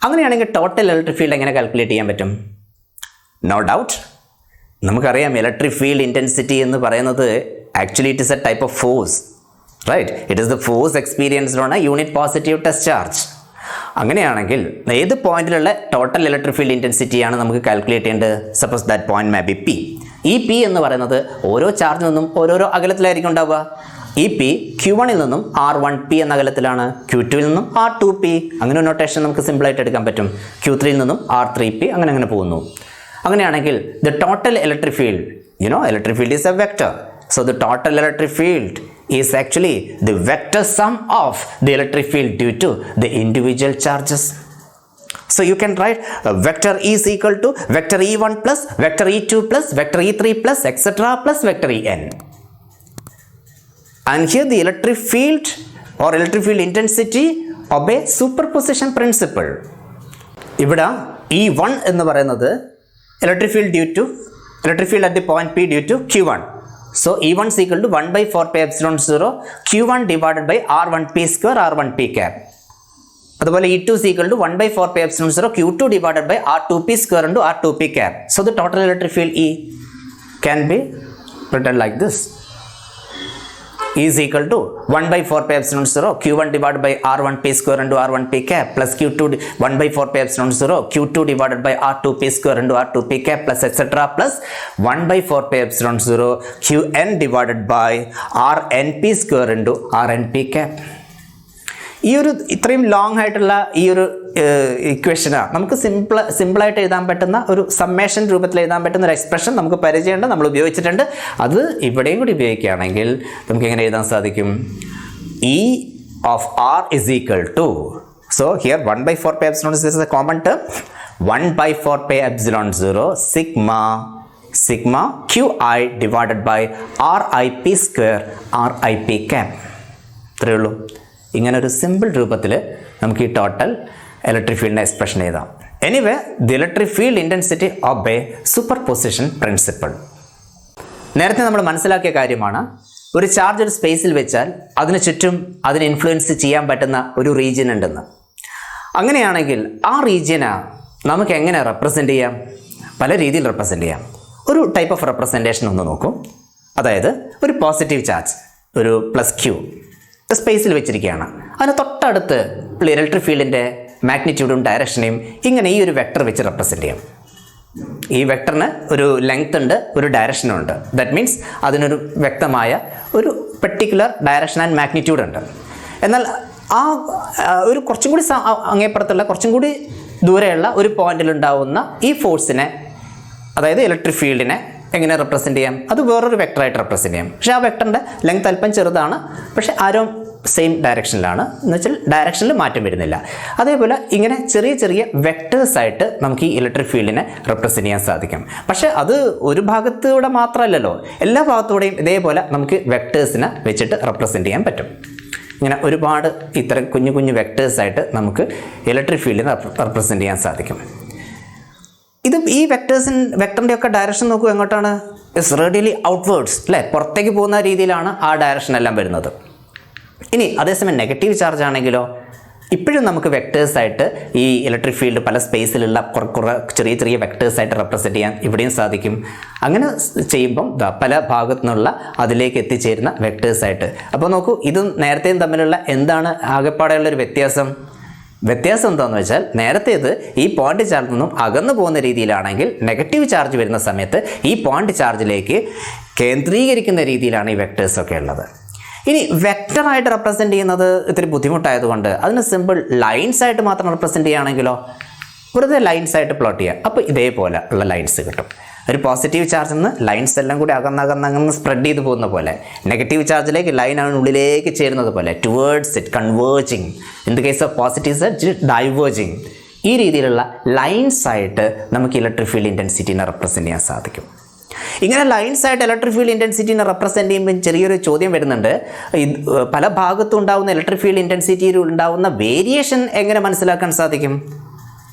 അങ്ങനെയാണെങ്കിൽ ടോട്ടൽ ഇലക്ട്രിക് ഫീൽഡ് എങ്ങനെ കാൽക്കുലേറ്റ് ചെയ്യാൻ പറ്റും? നോ ഡൗട്ട്, നമുക്കറിയാം ഇലക്ട്രിക് ഫീൽഡ് ഇൻറ്റൻസിറ്റി എന്ന് പറയുന്നത് actually it is a type of force, right? It is the force experienced on a unit positive test charge. അങ്ങനെയാണെങ്കിൽ ഏത് പോയിന്റിലുള്ള ടോട്ടൽ ഇലക്ട്രിക് ഫീൽഡ് ഇൻറ്റൻസിറ്റിയാണ് നമുക്ക് കാൽക്കുലേറ്റ് ചെയ്യേണ്ടത്? Suppose that point may be P. ഈ P എന്ന് പറയുന്നത് ഓരോ ചാർജിൽ നിന്നും ഓരോരോ അകലത്തിലായിരിക്കും ഉണ്ടാവുക. ഈ P Q1ൽ നിന്നും R1P എന്ന അകലത്തിലാണ്, Q2ൽ നിന്നും R2P. അങ്ങനെ നൊട്ടേഷൻ നമുക്ക് സിമ്പിളായിട്ട് എടുക്കാൻ പറ്റും. Q3ൽ നിന്നും R3P, അങ്ങനെ പോകുന്നു. അങ്ങനെയാണെങ്കിൽ the total electric field, electric field is A vector. So the total electric field is actually the vector sum of the electric field due to the individual charges. So you can write vector E is equal to vector E1 plus vector E2 plus vector E3 plus etc. plus vector En. And here the electric field or electric field intensity obey superposition principle. ഇവിടെ E1 എന്ന് പറയുന്നത് electric field at the point P due to Q1. So E1 is equal to 1 by 4 pi epsilon 0 Q1 divided by R1P square R1P cap. അതുപോലെ E2 is equal to 1 by 4 pi epsilon 0 Q2 divided by R2P square into R2P cap. So the total electric field E can be written like this. is equal to 1 by 4 pi epsilon 0 q1 divided by r1 p square into r1 p cap plus q2 1 by 4 pi epsilon 0 q2 divided by r2 p square into r2 p cap plus etc. plus 1 by 4 pi epsilon 0 qn divided by rn p square into rn p cap. ഈ ഒരു ഇത്രയും ലോങ് ആയിട്ടുള്ള ഈ ഒരു ഇക്വേഷനാണ് നമുക്ക് സിമ്പിളായിട്ട് എഴുതാൻ പറ്റുന്ന ഒരു സമ്മേഷൻ രൂപത്തിൽ എഴുതാൻ പറ്റുന്ന ഒരു എക്സ്പ്രഷൻ നമുക്ക് പരിചയമുണ്ട്, നമ്മൾ ഉപയോഗിച്ചിട്ടുണ്ട്. അത് ഇവിടെയും കൂടി ഉപയോഗിക്കുകയാണെങ്കിൽ നമുക്ക് എങ്ങനെ എഴുതാൻ സാധിക്കും? E of r is equal to, so here 1 by 4 pi epsilon 0 is a common term, 1 by 4 pi epsilon 0 sigma qi divided by rip square rip cap. ഇത്രയേ ഉള്ളൂ. ഇങ്ങനെ ഒരു സിമ്പിൾ രൂപത്തിൽ നമുക്ക് ഈ ടോട്ടൽ ഇലക്ട്രിക് ഫീൽഡിൻ്റെ എക്സ്പ്രഷൻ എഴുതാം. Anyway the electric field intensity obey super position principle. നേരത്തെ നമ്മൾ മനസ്സിലാക്കിയ കാര്യമാണ്, ഒരു ചാർജ് ഒരു സ്പേസിൽ വെച്ചാൽ അതിന് ചുറ്റും അതിനെ ഇൻഫ്ലുവൻസ് ചെയ്യാൻ പറ്റുന്ന ഒരു റീജിയൻ ഉണ്ടെന്ന്. അങ്ങനെയാണെങ്കിൽ ആ റീജിയനെ നമുക്ക് എങ്ങനെ റെപ്രസെൻ്റ് ചെയ്യാം? പല രീതിയിൽ റെപ്രസെൻ്റ് ചെയ്യാം. ഒരു ടൈപ്പ് ഓഫ് റെപ്രസെൻറ്റേഷൻ ഒന്ന് നോക്കും. അതായത് ഒരു പോസിറ്റീവ് ചാർജ്, ഒരു പ്ലസ് ക്യൂ സ്പേസിൽ വെച്ചിരിക്കുകയാണ്. അതിന് തൊട്ടടുത്ത് ഇലക്ട്രിക് ഫീൽഡിൻ്റെ മാഗ്നിറ്റ്യൂഡും ഡയറക്ഷനെയും ഇങ്ങനെ ഈ ഒരു വെക്ടർ വെച്ച് റെപ്രസെൻ്റ് ചെയ്യാം. ഈ വെക്ടറിന് ഒരു ലെങ്ത് ഉണ്ട്, ഒരു ഡയറക്ഷനും ഉണ്ട്. ദാറ്റ് മീൻസ് അതിനൊരു വ്യക്തമായ ഒരു പെർട്ടിക്കുലർ ഡയറക്ഷൻ ആൻഡ് മാഗ്നിറ്റ്യൂഡ് ഉണ്ട്. എന്നാൽ ആ ഒരു കുറച്ചും കൂടി അങ്ങേപ്പുറത്തുള്ള കുറച്ചും കൂടി ദൂരെയുള്ള ഒരു പോയിന്റിൽ ഉണ്ടാവുന്ന ഈ ഫോഴ്സിനെ, അതായത് ഇലക്ട്രിക് ഫീൽഡിനെ എങ്ങനെ റെപ്രസെൻ്റ് ചെയ്യാം? അത് വേറൊരു വെക്ടറായിട്ട് റെപ്രസെൻ്റ് ചെയ്യാം. പക്ഷേ ആ വെക്ടറിൻ്റെ ലെങ്ത് അല്പം ചെറുതാണ്, പക്ഷേ ആരോ സെയിം ഡയറക്ഷനിലാണ്, എന്ന് വെച്ചാൽ ഡയറക്ഷനിൽ മാറ്റം വരുന്നില്ല. അതേപോലെ ഇങ്ങനെ ചെറിയ ചെറിയ വെക്ടേഴ്സായിട്ട് നമുക്ക് ഈ ഇലക്ട്രിക് ഫീൽഡിനെ റെപ്രസെൻ്റ് ചെയ്യാൻ സാധിക്കും. പക്ഷേ അത് ഒരു ഭാഗത്തൂടെ മാത്രമല്ലല്ലോ, എല്ലാ ഭാഗത്തൂടെയും ഇതേപോലെ നമുക്ക് വെക്ടേഴ്സിനെ വെച്ചിട്ട് റെപ്രസെൻ്റ് ചെയ്യാൻ പറ്റും. ഇങ്ങനെ ഒരുപാട് ഇത്തരം കുഞ്ഞു കുഞ്ഞു വെക്ടേഴ്സായിട്ട് നമുക്ക് ഇലക്ട്രിക് ഫീൽഡിനെ റെപ്രസെൻ്റ് ചെയ്യാൻ സാധിക്കും. ഈ വെക്ടറിൻ്റെ ഒക്കെ ഡയറക്ഷൻ നോക്കൂ, എങ്ങോട്ടാണ്? ഇറ്റ്സ് റേഡിയലി ഔട്ട്വേർഡ്സ്, അല്ലേ? പുറത്തേക്ക് പോകുന്ന രീതിയിലാണ് ആ ഡയറക്ഷൻ എല്ലാം വരുന്നത്. ഇനി അതേസമയം നെഗറ്റീവ് ചാർജ് ആണെങ്കിലോ, ഇപ്പോഴും നമുക്ക് വെക്ടേഴ്സായിട്ട് ഈ ഇലക്ട്രിക് ഫീൽഡ് പല സ്പേസിലുള്ള കുറേ ചെറിയ ചെറിയ വെക്ടേഴ്സായിട്ട് റെപ്രസെൻ്റ് ചെയ്യാൻ ഇവിടെയും സാധിക്കും. അങ്ങനെ ചെയ്യുമ്പം പല ഭാഗത്തു നിന്നുള്ള അതിലേക്ക് എത്തിച്ചേരുന്ന വെക്ടേഴ്സായിട്ട്. അപ്പോൾ നോക്കൂ, ഇതും നേരത്തെയും തമ്മിലുള്ള എന്താണ് ആകെപ്പാടെയുള്ളൊരു വ്യത്യാസം എന്താണെന്ന് വെച്ചാൽ, നേരത്തേത് ഈ പോയിന്റ് ചാർജിൽ നിന്നും അകന്നു പോകുന്ന രീതിയിലാണെങ്കിൽ നെഗറ്റീവ് ചാർജ് വരുന്ന സമയത്ത് ഈ പോയിന്റ് ചാർജിലേക്ക് കേന്ദ്രീകരിക്കുന്ന രീതിയിലാണ് ഈ വെക്ടേഴ്സൊക്കെ ഉള്ളത്. ഇനി വെക്ടറായിട്ട് റെപ്രസെൻ്റ് ചെയ്യുന്നത് ഇത്തിരി ബുദ്ധിമുട്ടായതുകൊണ്ട് അതിന് സിമ്പിൾ ലൈൻസ് ആയിട്ട് മാത്രം റെപ്രസെൻ്റ് ചെയ്യുകയാണെങ്കിലോ, വെറുതെ ലൈൻസ് ആയിട്ട് പ്ലോട്ട് ചെയ്യുക. അപ്പോൾ ഇതേപോലെ ഉള്ള ലൈൻസ് കിട്ടും. ഒരു പോസിറ്റീവ് ചാർജിൽ നിന്ന് ലൈൻസ് എല്ലാം കൂടി അകന്നകന്നകന്ന് സ്പ്രെഡ് ചെയ്ത് പോകുന്ന പോലെ, നെഗറ്റീവ് ചാർജിലേക്ക് ലൈനാണ് ഉള്ളിലേക്ക് ചേരുന്നത് പോലെ, towards it converging, in the case of positive charge diverging. ഈ രീതിയിലുള്ള ലൈൻസ് ആയിട്ട് നമുക്ക് ഇലക്ട്രിക് ഫീൽഡ് ഇൻറ്റൻസിറ്റിനെ റെപ്രസെൻ്റ് ചെയ്യാൻ സാധിക്കും. ഇങ്ങനെ ലൈൻസ് ആയിട്ട് ഇലക്ട്രിക് ഫീൽഡ് ഇൻറ്റൻസിറ്റിനെ റെപ്രസെൻ്റ് ചെയ്യുമ്പോൾ ചെറിയൊരു ചോദ്യം വരുന്നുണ്ട്. പല ഭാഗത്തും ഉണ്ടാകുന്ന ഇലക്ട്രിക് ഫീൽഡ് ഇൻറ്റൻസിറ്റിയിൽ ഉണ്ടാകുന്ന വേരിയേഷൻ എങ്ങനെ മനസ്സിലാക്കാൻ സാധിക്കും?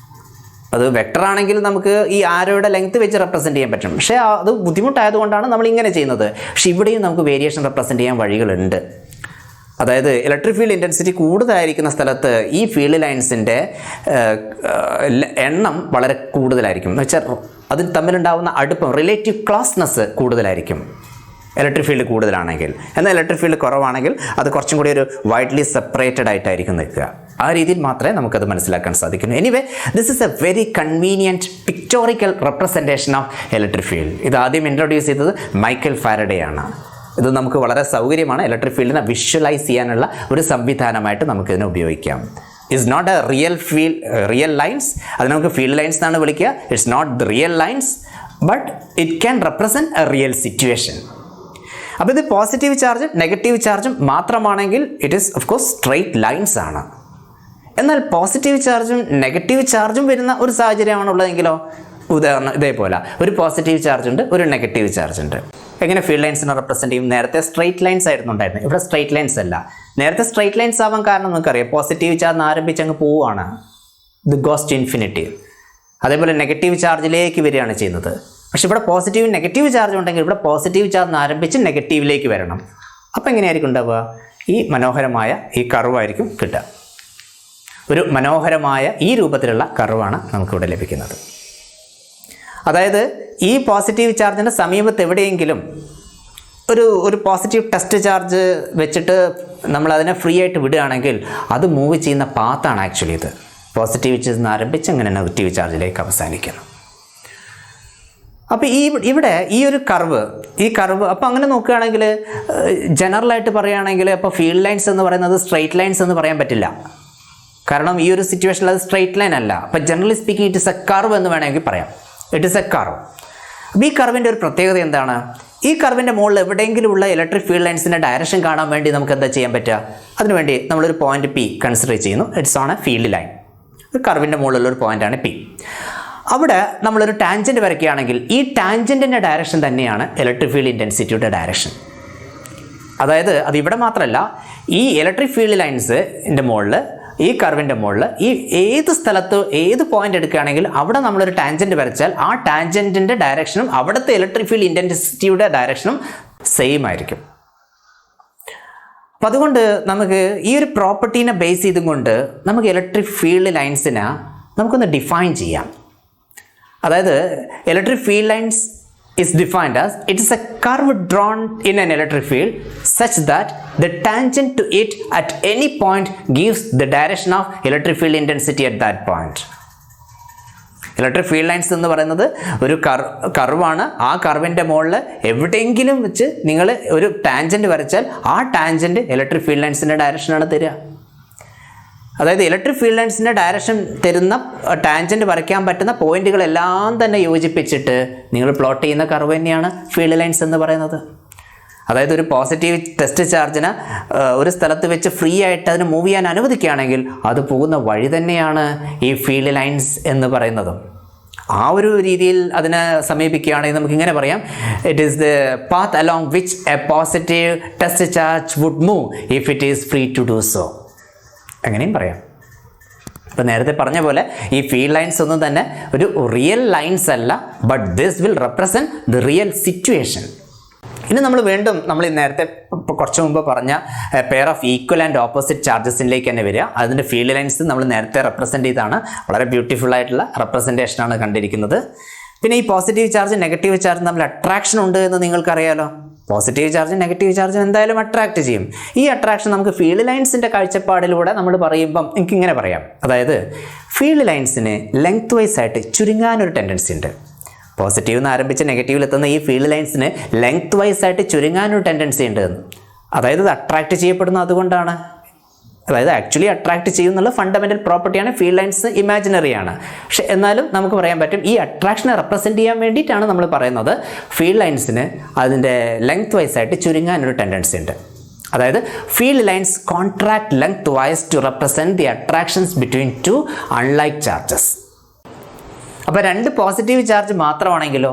അത് വെക്ടർ ആണെങ്കിൽ നമുക്ക് ഈ ആരോയുടെ ലെങ്ത് വെച്ച് റെപ്രസെൻ്റ് ചെയ്യാൻ പറ്റും. പക്ഷേ അത് ബുദ്ധിമുട്ടായതുകൊണ്ടാണ് നമ്മൾ ഇങ്ങനെ ചെയ്യുന്നത്. പക്ഷേ ഇവിടെയും നമുക്ക് വേരിയേഷൻ റെപ്രസെൻ്റ് ചെയ്യാൻ വഴികളുണ്ട്. അതായത് ഇലക്ട്രിക് ഫീൽഡ് ഇൻറ്റൻസിറ്റി കൂടുതലായിരിക്കുന്ന സ്ഥലത്ത് ഈ ഫീൽഡ് ലൈൻസിൻ്റെ എണ്ണം വളരെ കൂടുതലായിരിക്കും. എന്ന് വെച്ചാൽ അതിൽ തമ്മിലുണ്ടാകുന്ന അടുപ്പം, റിലേറ്റീവ് ക്ലോസ്നെസ് കൂടുതലായിരിക്കും ഇലക്ട്രിക് ഫീൽഡ് കൂടുതലാണെങ്കിൽ. എന്നാൽ ഇലക്ട്രിക് ഫീൽഡ് കുറവാണെങ്കിൽ അത് കുറച്ചും കൂടി ഒരു വൈഡ്ലി സെപ്പറേറ്റഡ് ആയിട്ടായിരിക്കും നിൽക്കുക. ആ രീതിയിൽ മാത്രമേ നമുക്കത് മനസ്സിലാക്കാൻ സാധിക്കുന്നു. Anyway this is A very convenient pictorial representation of electric field. ഇത് ആദ്യം ഇൻട്രൊഡ്യൂസ് ചെയ്തത് മൈക്കൽ ഫാരഡേ ആണ്. ഇത് നമുക്ക് വളരെ സൗകര്യമാണ്. ഇലക്ട്രിക് ഫീൽഡിനെ വിഷ്വലൈസ് ചെയ്യാനുള്ള ഒരു സംവിധാനമായിട്ട് നമുക്കിതിനെ ഉപയോഗിക്കാം. It's not a real lines, അത് നമുക്ക് ഫീൽഡ് ലൈൻസ് എന്നാണ് വിളിക്കുക. It's not the real lines, but it can represent a real situation. അപ്പോൾ ഇത് പോസിറ്റീവ് ചാർജും നെഗറ്റീവ് ചാർജും മാത്രമാണെങ്കിൽ it is of course straight lines ആണ്. എന്നാൽ പോസിറ്റീവ് ചാർജും നെഗറ്റീവ് ചാർജും വരുന്ന ഒരു സാഹചര്യമാണുള്ളതെങ്കിലോ, ഉദാഹരണം ഇതേപോലെ ഒരു പോസിറ്റീവ് ചാർജ് ഉണ്ട്, ഒരു നെഗറ്റീവ് ചാർജ് ഉണ്ട്. എങ്ങനെ ഫീൽഡ് ലൈൻസിനെ റെപ്രസെൻ്റ് ചെയ്യും? നേരത്തെ സ്ട്രെയിറ്റ് ലൈൻസ് ആയിരുന്നു ഉണ്ടായിരുന്നത്, ഇവിടെ സ്ട്രെയിറ്റ് ലൈൻസ് അല്ല. നേരത്തെ സ്ട്രെയിറ്റ് ലൈൻസ് ആവാൻ കാരണം നമുക്കറിയാം, പോസിറ്റീവ് ചാർജ് ആരംഭിച്ച് അങ്ങ് പോവുകയാണ്, ഇത് ഗോസ് ടു ഇൻഫിനിറ്റി. അതേപോലെ നെഗറ്റീവ് ചാർജിലേക്ക് വരികയാണ് ചെയ്യുന്നത്. പക്ഷെ ഇവിടെ പോസിറ്റീവ് നെഗറ്റീവ് ചാർജ് ഉണ്ടെങ്കിൽ ഇവിടെ പോസിറ്റീവ് ചാർജ് ആരംഭിച്ച് നെഗറ്റീവിലേക്ക് വരണം. അപ്പോൾ എങ്ങനെയായിരിക്കും ഉണ്ടാവുക? ഈ മനോഹരമായ ഈ കർവായിരിക്കും കിട്ടുക. ഒരു മനോഹരമായ ഈ രൂപത്തിലുള്ള കർവാണ് നമുക്കിവിടെ ലഭിക്കുന്നത്. അതായത് ഈ പോസിറ്റീവ് ചാർജിൻ്റെ സമീപത്ത് എവിടെയെങ്കിലും ഒരു പോസിറ്റീവ് ടെസ്റ്റ് ചാർജ് വെച്ചിട്ട് നമ്മളതിനെ ഫ്രീ ആയിട്ട് വിടുകയാണെങ്കിൽ അത് മൂവ് ചെയ്യുന്ന പാത്താണ് ആക്ച്വലി ഇത്. പോസിറ്റീവ് ചാർജിൽ നിന്ന് ആരംഭിച്ച് അങ്ങനെ നെഗറ്റീവ് ചാർജിലേക്ക് അവസാനിക്കുന്നു. അപ്പോൾ ഇവിടെ ഈ കർവ് അപ്പോൾ അങ്ങനെ നോക്കുകയാണെങ്കിൽ ജനറലായിട്ട് പറയുകയാണെങ്കിൽ അപ്പോൾ ഫീൽഡ് ലൈൻസ് എന്ന് പറയുന്നത് സ്ട്രെയിറ്റ് ലൈൻസ് എന്ന് പറയാൻ പറ്റില്ല. കാരണം ഈ ഒരു സിറ്റുവേഷനിൽ അത് സ്ട്രെയിറ്റ് ലൈൻ അല്ല. അപ്പോൾ generally speaking it is A curve എന്ന് വേണമെങ്കിൽ പറയാം. It is A curve. അപ്പോൾ ഈ കർവിൻ്റെ ഒരു പ്രത്യേകത എന്താണ്? ഈ കർവിൻ്റെ മുകളിൽ എവിടെയെങ്കിലും ഉള്ള ഇലക്ട്രിക് ഫീൽഡ് ലൈൻസിൻ്റെ ഡയറക്ഷൻ കാണാൻ വേണ്ടി നമുക്ക് എന്താ ചെയ്യാൻ പറ്റുക? അതിനുവേണ്ടി നമ്മളൊരു പോയിന്റ് P കൺസിഡർ ചെയ്യുന്നു. It's on A field line. ഒരു കർവിൻ്റെ മുകളിലുള്ള ഒരു പോയിന്റാണ് P. അവിടെ നമ്മളൊരു ടാൻജൻറ്റ് വരയ്ക്കുകയാണെങ്കിൽ ഈ ടാൻജൻറ്റിൻ്റെ ഡയറക്ഷൻ തന്നെയാണ് ഇലക്ട്രിക് ഫീൽഡ് ഇൻറ്റൻസിറ്റിയുടെ ഡയറക്ഷൻ. അതായത് അത് ഇവിടെ മാത്രമല്ല, ഈ ഇലക്ട്രിക് ഫീൽഡ് ലൈൻസിൻ്റെ മുകളിൽ, ഈ കർവിൻ്റെ മുകളിൽ ഈ ഏത് സ്ഥലത്ത് ഏത് പോയിന്റ് എടുക്കുകയാണെങ്കിൽ അവിടെ നമ്മളൊരു ടാൻജൻറ്റ് വരച്ചാൽ ആ ടാൻജൻറ്റിൻ്റെ ഡയറക്ഷനും അവിടുത്തെ ഇലക്ട്രിക് ഫീൽഡ് ഇൻറ്റൻസിറ്റിയുടെ ഡയറക്ഷനും സെയിം ആയിരിക്കും. അപ്പം അതുകൊണ്ട് നമുക്ക് ഈ ഒരു പ്രോപ്പർട്ടീനെ ബേസ് ചെയ്തുകൊണ്ട് നമുക്ക് ഇലക്ട്രിക് ഫീൽഡ് ലൈൻസിനെ നമുക്കൊന്ന് ഡിഫൈൻ ചെയ്യാം. അതായത് electric field lines is defined as it is a curve drawn in an electric field such that the tangent to it at any point gives the direction of electric field intensity at that point. Electric field lines എന്ന് പറയുന്നത് ഒരു കർവാണ്. ആ കർവിൻ്റെ മുകളിൽ എവിടെയെങ്കിലും വെച്ച് നിങ്ങൾ ഒരു ടാൻജൻറ്റ് വരച്ചാൽ ആ ടാൻജൻറ്റ് ഇലക്ട്രിക് ഫീൽഡ് ലൈൻസിൻ്റെ ഡയറക്ഷനാണ് തരിക. അതായത് ഇലക്ട്രിക് ഫീൽഡ് ലൈൻസിൻ്റെ ഡയറക്ഷൻ തരുന്ന ടാൻജൻറ്റ് വരയ്ക്കാൻ പറ്റുന്ന പോയിന്റുകളെല്ലാം തന്നെ യോജിപ്പിച്ചിട്ട് നിങ്ങൾ പ്ലോട്ട് ചെയ്യുന്ന കർവ് തന്നെയാണ് ഫീൽഡ് ലൈൻസ് എന്ന് പറയുന്നത്. അതായത് ഒരു പോസിറ്റീവ് ടെസ്റ്റ് ചാർജിന് ഒരു സ്ഥലത്ത് വെച്ച് ഫ്രീ ആയിട്ട് അതിന് മൂവ് ചെയ്യാൻ അനുവദിക്കുകയാണെങ്കിൽ അത് പോകുന്ന വഴി തന്നെയാണ് ഈ ഫീൽഡ് ലൈൻസ് എന്ന് പറയുന്നത്. ആ ഒരു രീതിയിൽ അതിനെ സമീപിക്കുകയാണെങ്കിൽ നമുക്ക് ഇങ്ങനെ പറയാം, it is the path along which a positive test charge would move if it is free to do so. അങ്ങനെയും പറയാം. അപ്പോൾ നേരത്തെ പറഞ്ഞ പോലെ ഈ ഫീൽഡ് ലൈൻസ് ഒന്നും തന്നെ ഒരു റിയൽ ലൈൻസ് അല്ല, but this will represent the real situation. ഇനി നമ്മൾ നേരത്തെ കുറച്ച് മുമ്പ് പറഞ്ഞ pair of equal and opposite ചാർജസിലേക്ക് തന്നെ വരിക. അതിൻ്റെ ഫീൽഡ് ലൈൻസ് നമ്മൾ നേരത്തെ റെപ്രസെൻറ്റ് ചെയ്താണ്. വളരെ ബ്യൂട്ടിഫുൾ ആയിട്ടുള്ള റെപ്രസെൻറ്റേഷനാണ് കണ്ടിരിക്കുന്നത്. പിന്നെ ഈ പോസിറ്റീവ് ചാർജ് നെഗറ്റീവ് ചാർജ് തമ്മിൽ അട്രാക്ഷൻ ഉണ്ട് എന്ന് നിങ്ങൾക്കറിയാലോ. പോസിറ്റീവ് ചാർജ് നെഗറ്റീവ് ചാർജ് എന്തായാലും അട്രാക്റ്റ് ചെയ്യും. ഈ അട്രാക്ഷൻ നമുക്ക് ഫീൽഡ് ലൈൻസിൻ്റെ കാഴ്ചപ്പാടിലൂടെ നമ്മൾ പറയുമ്പം എനിക്കിങ്ങനെ പറയാം, അതായത് ഫീൽഡ് ലൈൻസിന് ലെങ്ത് വൈസ് ആയിട്ട് ചുരുങ്ങാനൊരു ടെൻഡൻസി ഉണ്ട്. പോസിറ്റീവ് നിന്ന് ആരംഭിച്ച് നെഗറ്റീവിൽ എത്തുന്ന ഈ ഫീൽഡ് ലൈൻസിന് ലെങ്ത് വൈസ് ആയിട്ട് ചുരുങ്ങാനൊരു ടെൻഡൻസി ഉണ്ട്. അതായത് ഇത് അട്രാക്റ്റ് ചെയ്യപ്പെടുന്നത് അതുകൊണ്ടാണ്. അതായത് ആക്ച്വലി അട്രാക്റ്റ് ചെയ്യുന്നുള്ള ഫണ്ടമെൻ്റൽ പ്രോപ്പർട്ടിയാണ്. ഫീൽഡ് ലൈൻസ് ഇമാജിനറിയാണ്. പക്ഷെ എന്നാലും നമുക്ക് പറയാൻ പറ്റും ഈ അട്രാക്ഷനെ റെപ്രസെൻറ്റ് ചെയ്യാൻ വേണ്ടിയിട്ടാണ് നമ്മൾ പറയുന്നത് ഫീൽഡ് ലൈൻസിന് അതിൻ്റെ ലെങ്ത് വൈസ് ആയിട്ട് ചുരുങ്ങാനൊരു ടെൻഡൻസി ഉണ്ട്. അതായത് field lines contract lengthwise to represent the attractions between two unlike charges. അപ്പോൾ രണ്ട് പോസിറ്റീവ് ചാർജ് മാത്രമാണെങ്കിലോ,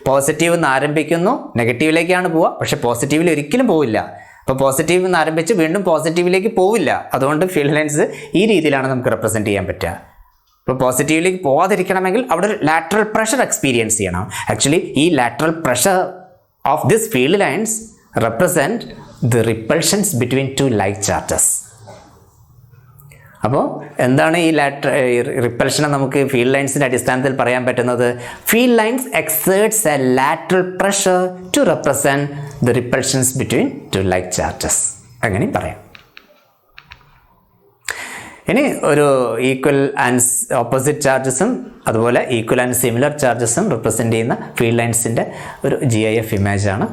പോസിറ്റീവ് നിന്ന് ആരംഭിക്കുന്നു, നെഗറ്റീവിലേക്കാണ് പോവുക, പക്ഷെ പോസിറ്റീവിൽ ഒരിക്കലും പോവില്ല. അപ്പോൾ പോസിറ്റീവ് നിന്ന് ആരംഭിച്ച് വീണ്ടും പോസിറ്റീവിലേക്ക് പോവില്ല. അതുകൊണ്ട് ഫീൽഡ് ലൈൻസ് ഈ രീതിയിലാണ് നമുക്ക് റെപ്രസെൻറ്റ് ചെയ്യാൻ പറ്റുക. അപ്പോൾ പോസിറ്റീവിലേക്ക് പോകാതിരിക്കണമെങ്കിൽ അവിടെ ഒരു ലാറ്ററൽ പ്രഷർ എക്സ്പീരിയൻസ് ചെയ്യണം. ആക്ച്വലി ഈ lateral pressure of this field lines represent the repulsions between two like charges. അപ്പോൾ എന്താണ് ഈ റിപ്പൽഷനെ നമുക്ക് ഫീൽഡ് ലൈൻസിൻ്റെ അടിസ്ഥാനത്തിൽ പറയാൻ പറ്റുന്നത്? Field lines exerts a lateral pressure to represent the repulsions between two like charges. അങ്ങനെയും പറയാം. ഇനി ഒരു ഈക്വൽ ആൻഡ് ഓപ്പോസിറ്റ് ചാർജസും അതുപോലെ ഈക്വൽ ആൻഡ് സിമിലർ ചാർജസും റിപ്രസെൻ്റ് ചെയ്യുന്ന ഫീൽഡ് ലൈൻസിൻ്റെ ഒരു GIF ഇമേജാണ്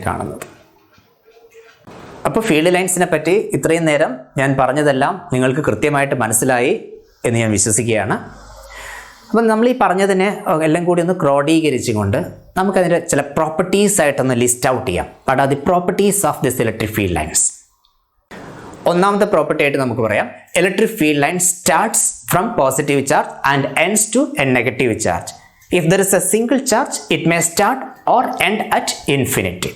കാണുന്നത്. അപ്പോൾ ഫീൽഡ് ലൈൻസിനെ പറ്റി ഇത്രയും നേരം ഞാൻ പറഞ്ഞതെല്ലാം നിങ്ങൾക്ക് കൃത്യമായിട്ട് മനസ്സിലായി എന്ന് ഞാൻ വിശ്വസിക്കുകയാണ്. അപ്പം നമ്മൾ ഈ പറഞ്ഞതിനെ എല്ലാം കൂടി ഒന്ന് ക്രോഡീകരിച്ചുകൊണ്ട് നമുക്കതിൻ്റെ ചില പ്രോപ്പർട്ടീസ് ആയിട്ടൊന്ന് ലിസ്റ്റ് ഔട്ട് ചെയ്യാം. What are the properties of this electric field lines? ഒന്നാമത്തെ പ്രോപ്പർട്ടി ആയിട്ട് നമുക്ക് പറയാം, electric field line starts from positive charge and ends to a negative charge. If there is a single charge it may start or end at infinity.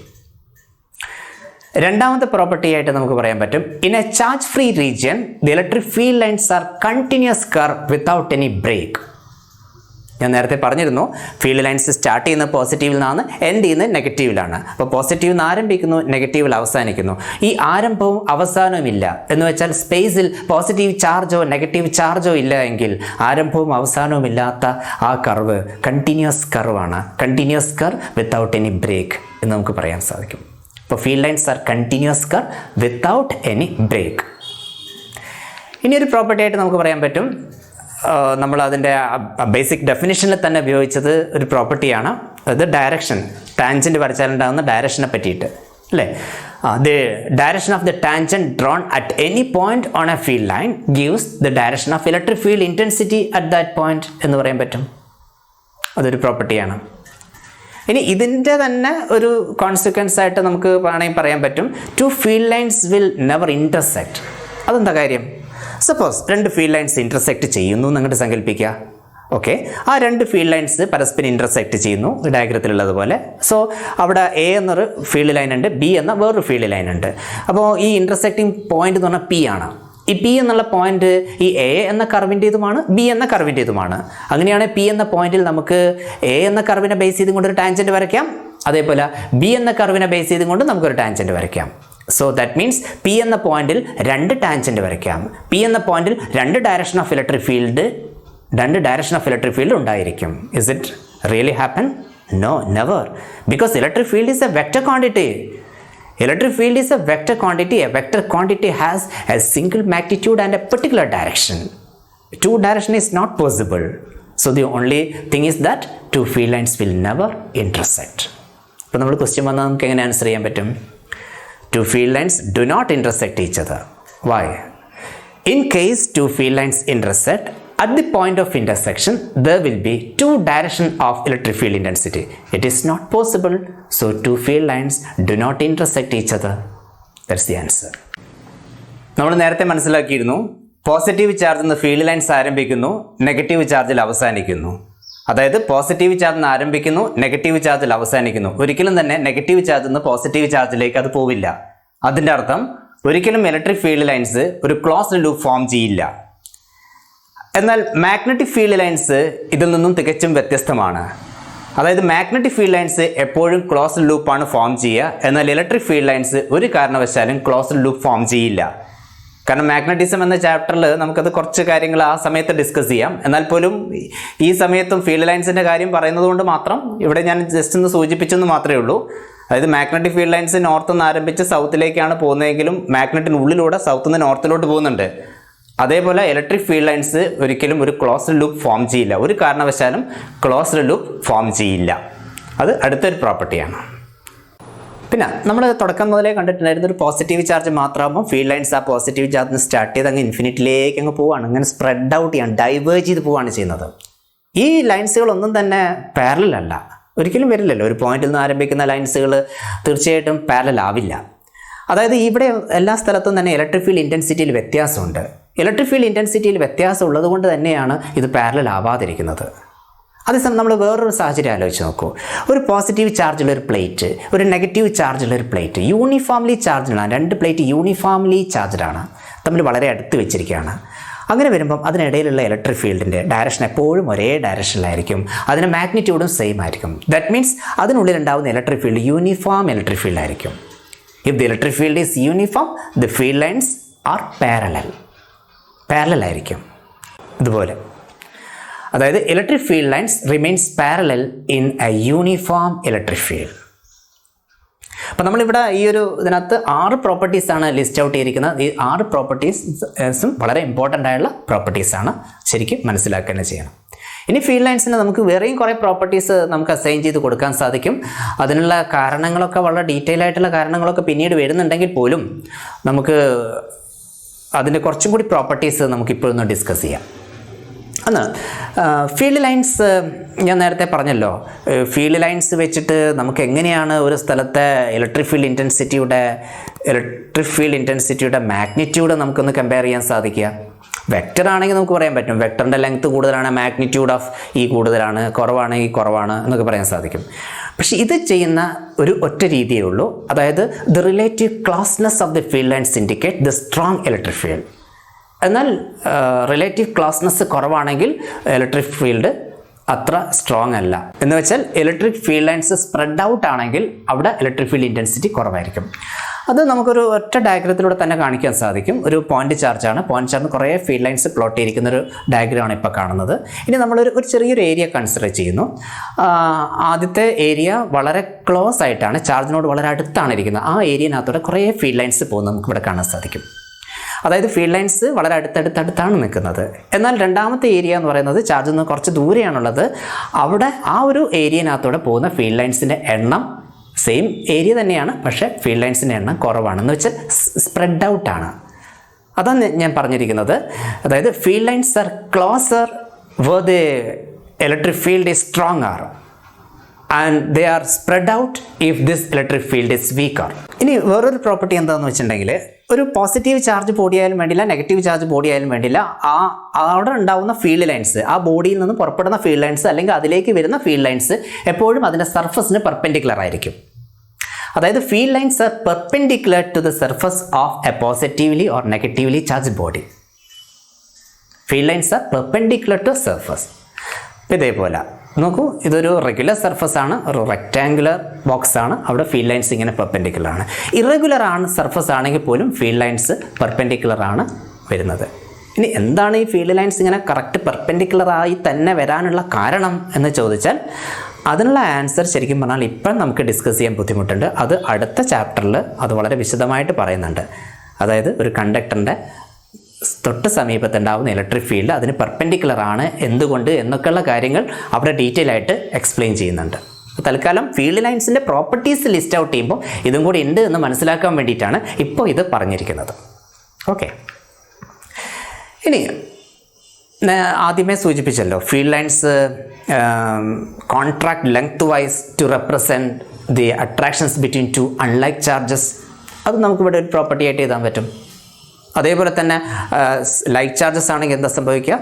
രണ്ടാമത്തെ പ്രോപ്പർട്ടി ആയിട്ട് നമുക്ക് പറയാൻ പറ്റും, in a charge free region the electric field lines are continuous curve without any break. ഞാൻ നേരത്തെ പറഞ്ഞിരുന്നു ഫീൽഡ് ലൈൻസ് സ്റ്റാർട്ട് ചെയ്യുന്ന പോസിറ്റീവിൽ നിന്നാണ്, എൻഡ് ചെയ്യുന്നത് നെഗറ്റീവിലാണ്. അപ്പോൾ പോസിറ്റീവിൽ നിന്ന് ആരംഭിക്കുന്നു, നെഗറ്റീവിൽ അവസാനിക്കുന്നു. ഈ ആരംഭവും അവസാനവും ഇല്ല എന്ന് വെച്ചാൽ സ്പേസിൽ പോസിറ്റീവ് ചാർജോ നെഗറ്റീവ് ചാർജോ ഇല്ല എങ്കിൽ ആരംഭവും അവസാനവും ഇല്ലാത്ത ആ കർവ് കണ്ടിന്യൂസ് കർവാണ്. Continuous curve without any break എന്ന് നമുക്ക് പറയാൻ സാധിക്കും. അപ്പോൾ field lines are continuous curve without any break. ഇനി ഒരു പ്രോപ്പർട്ടി ആയിട്ട് നമുക്ക് പറയാൻ പറ്റും, നമ്മൾ അതിൻ്റെ ബേസിക് ഡെഫിനിഷനിൽ തന്നെ ഉപയോഗിച്ചത് ഒരു പ്രോപ്പർട്ടിയാണ്, അത് ഡയറക്ഷൻ. ടാൻജൻറ്റ് വരച്ചാലുണ്ടാകുന്ന ഡയറക്ഷനെ പറ്റിയിട്ട് അല്ലേ. The direction of the tangent drone at any point on A field line gives the direction of electric field intensity at that point എന്ന് പറയാൻ പറ്റും. അതൊരു പ്രോപ്പർട്ടിയാണ്. ഇനി ഇതിൻ്റെ തന്നെ ഒരു കോൺസിക്വൻസ് ആയിട്ട് നമുക്ക് വേണമെങ്കിൽ പറയാൻ പറ്റും, two field lines will never intersect. അതെന്താ കാര്യം? സപ്പോസ് രണ്ട് ഫീൽഡ് ലൈൻസ് ഇൻ്റർസെക്റ്റ് ചെയ്യുന്നു എന്നങ്ങോട്ട് സങ്കല്പിക്കുക. ഓക്കെ, ആ രണ്ട് ഫീൽഡ് ലൈൻസ് പരസ്പരം ഇൻ്റർസെക്റ്റ് ചെയ്യുന്നു ഡയഗ്രത്തിലുള്ളതുപോലെ. സോ അവിടെ എ എന്നൊരു ഫീൽഡ് ലൈൻ ഉണ്ട്, ബി എന്ന വേറൊരു ഫീൽഡ് ലൈൻ ഉണ്ട്. അപ്പോൾ ഈ ഇൻ്റർസെക്റ്റിംഗ് പോയിന്റ് എന്ന് പറഞ്ഞാൽ പി ആണ്. ഈ പി എന്നുള്ള പോയിന്റ് ഈ എ എന്ന കർവിൻ്റേതുമാണ്, ബി എന്ന കർവിൻ്റേതുമാണ്. അങ്ങനെയാണെങ്കിൽ പി എന്ന പോയിന്റിൽ നമുക്ക് എ എന്ന കർവിനെ ബേസ് ചെയ്തും കൊണ്ടൊരു ടാൻജൻറ്റ് വരയ്ക്കാം, അതേപോലെ ബി എന്ന കർവിനെ ബേസ് ചെയ്തും കൊണ്ട് നമുക്കൊരു ടാൻജൻറ്റ് വരയ്ക്കാം. സോ ദാറ്റ് മീൻസ് പി എന്ന പോയിന്റിൽ രണ്ട് ടാൻജൻറ്റ് വരയ്ക്കാം. പി എന്ന പോയിന്റിൽ രണ്ട് ഡയറക്ഷൻ ഓഫ് ഇലക്ട്രിക് ഫീൽഡ് ഉണ്ടായിരിക്കും. Is it really happen? No, never. Because electric field is a vector quantity. Electric field is a vector quantity. A vector quantity has a single magnitude and a particular direction. Two direction is not possible. So the only thing is that two field lines will never intersect. അപ്പോൾ നമ്മൾ ക്വസ്റ്റ്യൻ വന്നാൽ നമുക്ക് എങ്ങനെ ആൻസർ ചെയ്യാൻ പറ്റും? Two field lines do not intersect each other. Why? In case two field lines intersect, at the point of intersection, there will be two directions of electric field intensity. It is not possible. So two field lines do not intersect each other. That's the answer. നമ്മൾ നേരത്തെ മനസ്സിലാക്കിയിരുന്നു, പോസിറ്റീവ് ചാർജിൽ നിന്ന് ഫീൽഡ് ലൈൻസ് ആരംഭിക്കുന്നു, നെഗറ്റീവ് ചാർജിൽ അവസാനിക്കുന്നു. അതായത് പോസിറ്റീവ് ചാർജിൽ നിന്ന് ആരംഭിക്കുന്നു, നെഗറ്റീവ് ചാർജിൽ അവസാനിക്കുന്നു. ഒരിക്കലും തന്നെ നെഗറ്റീവ് ചാർജിൽ നിന്ന് പോസിറ്റീവ് ചാർജിലേക്ക് അത് പോവില്ല. അതിൻ്റെ അർത്ഥം ഒരിക്കലും ഇലക്ട്രിക് ഫീൽഡ് ലൈൻസ് ഒരു ക്ലോസ്ഡ് ലൂപ്പ് ഫോം ചെയ്യില്ല. എന്നാൽ മാഗ്നറ്റിക് ഫീൽഡ് ലൈൻസ് ഇതിൽ നിന്നും തികച്ചും വ്യത്യസ്തമാണ്. അതായത് മാഗ്നറ്റിക് ഫീൽഡ് ലൈൻസ് എപ്പോഴും ക്ലോസ്ഡ് ലൂപ്പാണ് ഫോം ചെയ്യുക. എന്നാൽ ഇലക്ട്രിക് ഫീൽഡ് ലൈൻസ് ഒരു കാരണവശാലും ക്ലോസ്ഡ് ലൂപ്പ് ഫോം ചെയ്യില്ല. കാരണം മാഗ്നറ്റിസം എന്ന ചാപ്റ്ററിൽ നമുക്കത് കുറച്ച് കാര്യങ്ങൾ ആ സമയത്ത് ഡിസ്കസ് ചെയ്യാം. എന്നാൽ പോലും ഈ സമയത്തും ഫീൽഡ് ലൈൻസിൻ്റെ കാര്യം പറയുന്നത് കൊണ്ട് മാത്രം ഇവിടെ ഞാൻ ജസ്റ്റ് ഒന്ന് സൂചിപ്പിച്ചെന്ന് മാത്രമേ ഉള്ളൂ. അതായത് മാഗ്നറ്റിക് ഫീൽഡ് ലൈൻസ് നോർത്ത് നിന്ന് ആരംഭിച്ച് സൗത്തിലേക്കാണ് പോകുന്നതെങ്കിലും മാഗ്നറ്റിനുള്ളിലൂടെ സൗത്ത് നിന്ന് നോർത്തിലോട്ട് പോകുന്നുണ്ട്. അതേപോലെ ഇലക്ട്രിക് ഫീൽഡ് ലൈൻസ് ഒരിക്കലും ഒരു ക്ലോസ്ഡ് ലൂപ്പ് ഫോം ചെയ്യില്ല. ഒരു കാരണവശാലും ക്ലോസ്ഡ് ലൂപ്പ് ഫോം ചെയ്യില്ല. അത് അടുത്തൊരു പ്രോപ്പർട്ടിയാണ്. പിന്നെ നമ്മൾ തുടക്കം മുതലേ കണ്ടിട്ടുണ്ടായിരുന്ന ഒരു പോസിറ്റീവ് ചാർജ് മാത്രമാകുമ്പോൾ ഫീൽഡ് ലൈൻസ് ആ പോസിറ്റീവ് ചാർജിന് സ്റ്റാർട്ട് ചെയ്ത് അങ്ങ് ഇൻഫിനിറ്റിലേക്ക് അങ്ങ് പോവുകയാണ്. അങ്ങനെ സ്പ്രെഡ് ഔട്ട് ചെയ്യാൻ, ഡൈവേർജ് ചെയ്ത് പോവുകയാണ് ചെയ്യുന്നത്. ഈ ലൈൻസുകളൊന്നും തന്നെ പാരലൽ അല്ല, ഒരിക്കലും വരില്ലല്ലോ. ഒരു പോയിന്റിൽ നിന്ന് ആരംഭിക്കുന്ന ലൈൻസുകൾ തീർച്ചയായിട്ടും പാരലൽ ആവില്ല. അതായത് ഇവിടെ എല്ലാ സ്ഥലത്തും തന്നെ ഇലക്ട്രിക് ഫീൽഡ് ഇൻറ്റൻസിറ്റിയിൽ വ്യത്യാസമുണ്ട്. ഇലക്ട്രിക് ഫീൽഡ് ഇൻറ്റൻസിറ്റിയിൽ വ്യത്യാസം ഉള്ളത് കൊണ്ട് തന്നെയാണ് ഇത് പാരലൽ ആവാതിരിക്കുന്നത്. അതേസമയം നമ്മൾ വേറൊരു സാഹചര്യം ആലോചിച്ച് നോക്കൂ. ഒരു പോസിറ്റീവ് ചാർജുള്ളൊരു പ്ലേറ്റ്, ഒരു നെഗറ്റീവ് ചാർജുള്ളൊരു പ്ലേറ്റ് യൂണിഫോംലി ചാർജ്ഡാണ്. രണ്ട് പ്ലേറ്റ് യൂണിഫോംലി ചാർജ്ഡാണ്, തമ്മിൽ വളരെ അടുത്ത് വെച്ചിരിക്കുകയാണ്. അങ്ങനെ വരുമ്പം അതിനിടയിലുള്ള ഇലക്ട്രിക് ഫീൽഡിൻ്റെ ഡയറക്ഷൻ എപ്പോഴും ഒരേ ഡയറക്ഷനിലായിരിക്കും. അതിൻ്റെ മാഗ്നിറ്റ്യൂഡും സെയിം ആയിരിക്കും. ദാറ്റ് മീൻസ് അതിനുള്ളിലുണ്ടാകുന്ന electric field uniform electric field ആയിരിക്കും. If the electric field is uniform, the field lines are parallel ആയിരിക്കും. ഇതുപോലെ അതായത് electric field lines remains parallel in A uniform electric field. അപ്പം നമ്മളിവിടെ ഈ ഒരു ഇതിനകത്ത് 6 പ്രോപ്പർട്ടീസാണ് ലിസ്റ്റ് ഔട്ട് ചെയ്തിരിക്കുന്നത്. ഈ 6 പ്രോപ്പർട്ടീസും വളരെ ഇമ്പോർട്ടൻ്റ് ആയുള്ള പ്രോപ്പർട്ടീസാണ്, ശരിക്കും മനസ്സിലാക്കുക തന്നെ ചെയ്യണം. ഇനി ഫീൽഡ് ലൈൻസിന് നമുക്ക് വേറെയും കുറേ പ്രോപ്പർട്ടീസ് നമുക്ക് അസൈൻ ചെയ്ത് കൊടുക്കാൻ സാധിക്കും. അതിനുള്ള കാരണങ്ങളൊക്കെ വളരെ ഡീറ്റെയിൽ ആയിട്ടുള്ള കാരണങ്ങളൊക്കെ പിന്നീട് വരുന്നുണ്ടെങ്കിൽ പോലും നമുക്ക് അതിൻ്റെ കുറച്ചും കൂടി പ്രോപ്പർട്ടീസ് നമുക്കിപ്പോഴൊന്ന് ഡിസ്കസ് ചെയ്യാം. അന്ന് ഫീൽഡ് ലൈൻസ് ഞാൻ നേരത്തെ പറഞ്ഞല്ലോ, ഫീൽഡ് ലൈൻസ് വെച്ചിട്ട് നമുക്ക് എങ്ങനെയാണ് ഒരു സ്ഥലത്തെ ഇലക്ട്രിക് ഫീൽഡ് ഇൻറ്റൻസിറ്റിയുടെ മാഗ്നിറ്റ്യൂഡ് നമുക്കൊന്ന് കമ്പയർ ചെയ്യാൻ സാധിക്കുക. വെക്റ്റർ ആണെങ്കിൽ നമുക്ക് പറയാൻ പറ്റും, വെക്റ്ററിൻ്റെ ലെങ്ത് കൂടുതലാണ്, മാഗ്നിറ്റ്യൂഡ് ഓഫ് ഈ കൂടുതലാണ്, കുറവാണെങ്കിൽ കുറവാണ് എന്നൊക്കെ പറയാൻ സാധിക്കും. പക്ഷേ ഇത് ചെയ്യുന്ന ഒരു ഒറ്റ രീതിയേ ഉള്ളൂ. അതായത് the relative closeness of the field lines indicate the strong electric field. എന്നാൽ റിലേറ്റീവ് ക്ലോസ്നെസ് കുറവാണെങ്കിൽ ഇലക്ട്രിക് ഫീൽഡ് അത്ര സ്ട്രോങ് അല്ല. എന്ന് വെച്ചാൽ electric field lines spread out ആണെങ്കിൽ അവിടെ ഇലക്ട്രിക് ഫീൽഡ് ഇൻറ്റൻസിറ്റി കുറവായിരിക്കും. അത് നമുക്കൊരു ഒറ്റ ഡയഗ്രത്തിലൂടെ തന്നെ കാണിക്കാൻ സാധിക്കും. ഒരു പോയിന്റ് ചാർജാണ്. പോയിന്റ് ചാർജിന് കുറേ ഫീൽഡ് ലൈൻസ് പ്ലോട്ട് ചെയ്തിരിക്കുന്ന ഒരു ഡയഗ്രമാണ് ഇപ്പോൾ കാണുന്നത്. ഇനി നമ്മളൊരു ചെറിയൊരു ഏരിയ കൺസിഡർ ചെയ്യുന്നു. ആദ്യത്തെ ഏരിയ വളരെ ക്ലോസ് ആയിട്ടാണ്, ചാർജിനോട് വളരെ അടുത്താണ് ഇരിക്കുന്നത്. ആ ഏരിയനകത്തൂടെ കുറേ ഫീൽഡ് ലൈൻസ് പോകുന്നത് നമുക്ക് ഇവിടെ കാണാൻ സാധിക്കും. അതായത് ഫീൽഡ് ലൈൻസ് വളരെ അടുത്തടുത്താണ് നിൽക്കുന്നത്. എന്നാൽ രണ്ടാമത്തെ ഏരിയ എന്ന് പറയുന്നത് ചാർജിൽ നിന്ന് കുറച്ച് ദൂരെയാണുള്ളത്. അവിടെ ആ ഒരു ഏരിയനകത്തൂടെ പോകുന്ന ഫീൽഡ് ലൈൻസിൻ്റെ എണ്ണം സെയിം ഏരിയ തന്നെയാണ്, പക്ഷേ ഫീൽഡ് ലൈൻസിൻ്റെ എണ്ണം കുറവാണെന്ന് വെച്ചാൽ സ്പ്രെഡ് ഔട്ടാണ്. അതാണ് ഞാൻ പറഞ്ഞിരിക്കുന്നത്. അതായത് field lines are closer where the electric field is stronger and they are spread out if this electric field is weaker. ഇനി വേറൊരു പ്രോപ്പർട്ടി എന്താണെന്ന് വെച്ചിട്ടുണ്ടെങ്കിൽ, ഒരു പോസിറ്റീവ് ചാർജ് ബോഡി ആയാലും വേണ്ടില്ല, നെഗറ്റീവ് ചാർജ് ബോഡി ആയാലും വേണ്ടില്ല, അവിടെ ഉണ്ടാകുന്ന ഫീൽഡ് ലൈൻസ്, ആ ബോഡിയിൽ നിന്ന് പുറപ്പെടുന്ന ഫീൽഡ് ലൈൻസ് അല്ലെങ്കിൽ അതിലേക്ക് വരുന്ന ഫീൽഡ് ലൈൻസ് എപ്പോഴും അതിൻ്റെ സർഫസിന് പെർപെൻഡിക്കുലർ ആയിരിക്കും. അതായത് field lines are perpendicular to the surface of a positively or negatively charge body. Field lines are perpendicular to surface. ഇതേപോലെ നോക്കൂ, ഇതൊരു റെഗുലർ സർഫസ് ആണ്, ഒരു റെക്റ്റാങ്കുലർ ബോക്സ് ആണ്. അവിടെ ഫീൽഡ് ലൈൻസ് ഇങ്ങനെ പെർപെൻഡിക്കുലർ ആണ്. ഇറഗുലർ ആണ് സർഫസ് ആണെങ്കിൽ പോലും ഫീൽഡ് ലൈൻസ് പെർപെൻഡിക്കുലർ ആണ് വരുന്നത്. ഇനി എന്താണ് ഈ ഫീൽഡ് ലൈൻസ് ഇങ്ങനെ കറക്റ്റ് പെർപെൻഡിക്കുലർ ആയി തന്നെ വരാനുള്ള കാരണം എന്ന് ചോദിച്ചാൽ, അതിനുള്ള ആൻസർ ശരിക്കും പറഞ്ഞാൽ ഇപ്പം നമുക്ക് ഡിസ്കസ് ചെയ്യാൻ ബുദ്ധിമുട്ടുണ്ട്. അത് അടുത്ത ചാപ്റ്ററിൽ അത് വളരെ വിശദമായിട്ട് പറയുന്നുണ്ട്. അതായത് ഒരു കണ്ടക്ടറിൻ്റെ തൊട്ട് സമീപത്തുണ്ടാവുന്ന ഇലക്ട്രിക് ഫീൽഡ് അതിന് പെർപെൻഡിക്കുലർ ആണ് എന്തുകൊണ്ട് എന്നൊക്കെയുള്ള കാര്യങ്ങൾ അവിടെ ഡീറ്റെയിൽ ആയിട്ട് എക്സ്പ്ലെയിൻ ചെയ്യുന്നുണ്ട്. തൽക്കാലം ഫീൽഡ് ലൈൻസിൻ്റെ പ്രോപ്പർട്ടീസ് ലിസ്റ്റ് ഔട്ട് ചെയ്യുമ്പോൾ ഇതും കൂടി ഉണ്ട് എന്ന് മനസ്സിലാക്കാൻ വേണ്ടിയിട്ടാണ് ഇപ്പോൾ ഇത് പറഞ്ഞിരിക്കുന്നത്. ഓക്കെ, ഇനി ആദ്യമേ സൂചിപ്പിച്ചല്ലോ, field lines contract lengthwise to represent the attractions between two unlike charges. അത് നമുക്കിവിടെ ഒരു പ്രോപ്പർട്ടി ആയിട്ട് എഴുതാൻ പറ്റും. അതേപോലെ തന്നെ ലൈക്ക് ചാർജസ് ആണെങ്കിൽ എന്താ സംഭവിക്കുക?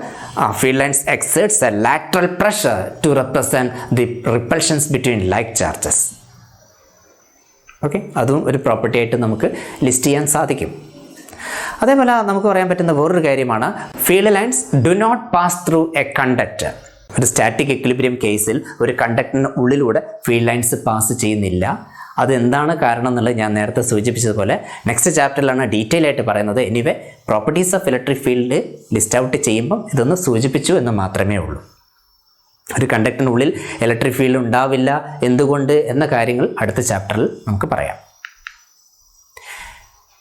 Field lines exerts a lateral pressure to represent the repulsions between like charges. Okay, അതും ഒരു പ്രോപ്പർട്ടി ആയിട്ട് നമുക്ക് ലിസ്റ്റ് ചെയ്യാൻ സാധിക്കും. അതേപോലെ നമുക്ക് പറയാൻ പറ്റുന്ന വേറൊരു കാര്യമാണ്, field lines do not pass through a conductor. ഒരു സ്റ്റാറ്റിക് എക്വിലിബ്രിയം കേസിൽ ഒരു കണ്ടക്ടറിന് ഉള്ളിലൂടെ ഫീൽഡ് ലൈൻസ് പാസ് ചെയ്യുന്നില്ല. അതെന്താണ് കാരണം എന്നുള്ളത് ഞാൻ നേരത്തെ സൂചിപ്പിച്ചതുപോലെ നെക്സ്റ്റ് ചാപ്റ്ററിലാണ് ഡീറ്റെയിൽ ആയിട്ട് പറയുന്നത്. Anyway, properties of electric field list out ചെയ്യുമ്പം ഇതൊന്ന് സൂചിപ്പിച്ചു എന്ന് മാത്രമേ ഉള്ളൂ. ഒരു കണ്ടക്ടറിനുള്ളിൽ ഇലക്ട്രിക് ഫീൽഡ് ഉണ്ടാവില്ല, എന്തുകൊണ്ട് എന്ന കാര്യങ്ങൾ അടുത്ത ചാപ്റ്ററിൽ നമുക്ക് പറയാം.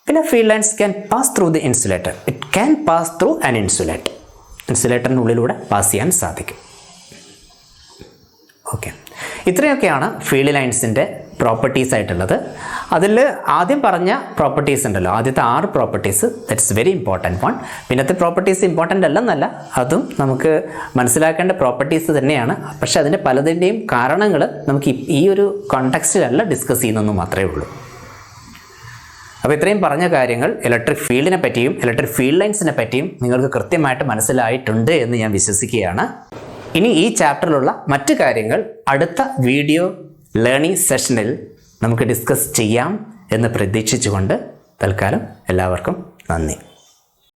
പിന്നെ field lines can pass through the insulator. It can pass through an insulator. ഇൻസുലേറ്ററിനുള്ളിലൂടെ പാസ് ചെയ്യാൻ സാധിക്കും. ഓക്കെ, ഇത്രയൊക്കെയാണ് ഫീൽഡ് ലൈൻസിൻ്റെ പ്രോപ്പർട്ടീസ് ആയിട്ടുള്ളത്. അതിൽ ആദ്യം പറഞ്ഞ പ്രോപ്പർട്ടീസ് ഉണ്ടല്ലോ, ആദ്യത്തെ 6 properties, that's very important one. പിന്നത്തെ പ്രോപ്പർട്ടീസ് ഇമ്പോർട്ടൻ്റ് അല്ലെന്നല്ല, അതും നമുക്ക് മനസ്സിലാക്കേണ്ട പ്രോപ്പർട്ടീസ് തന്നെയാണ്. പക്ഷേ അതിൻ്റെ പലതിൻ്റെയും കാരണങ്ങൾ നമുക്ക് ഈ ഒരു കോണ്ടെക്സ്റ്റിലല്ല ഡിസ്കസ് ചെയ്യുന്നതെന്ന് മാത്രമേ ഉള്ളൂ. അപ്പോൾ ഇത്രയും പറഞ്ഞ കാര്യങ്ങൾ ഇലക്ട്രിക് ഫീൽഡിനെ പറ്റിയും ഇലക്ട്രിക് ഫീൽഡ് ലൈൻസിനെ പറ്റിയും നിങ്ങൾക്ക് കൃത്യമായിട്ട് മനസ്സിലായിട്ടുണ്ട് എന്ന് ഞാൻ വിശ്വസിക്കുകയാണ്. ഇനി ഈ ചാപ്റ്ററിലുള്ള മറ്റു കാര്യങ്ങൾ അടുത്ത വീഡിയോ ലേണിംഗ് സെഷനിൽ നമുക്ക് ഡിസ്കസ് ചെയ്യാം എന്ന് പ്രതീക്ഷിച്ചുകൊണ്ട് തൽക്കാലം എല്ലാവർക്കും നന്ദി.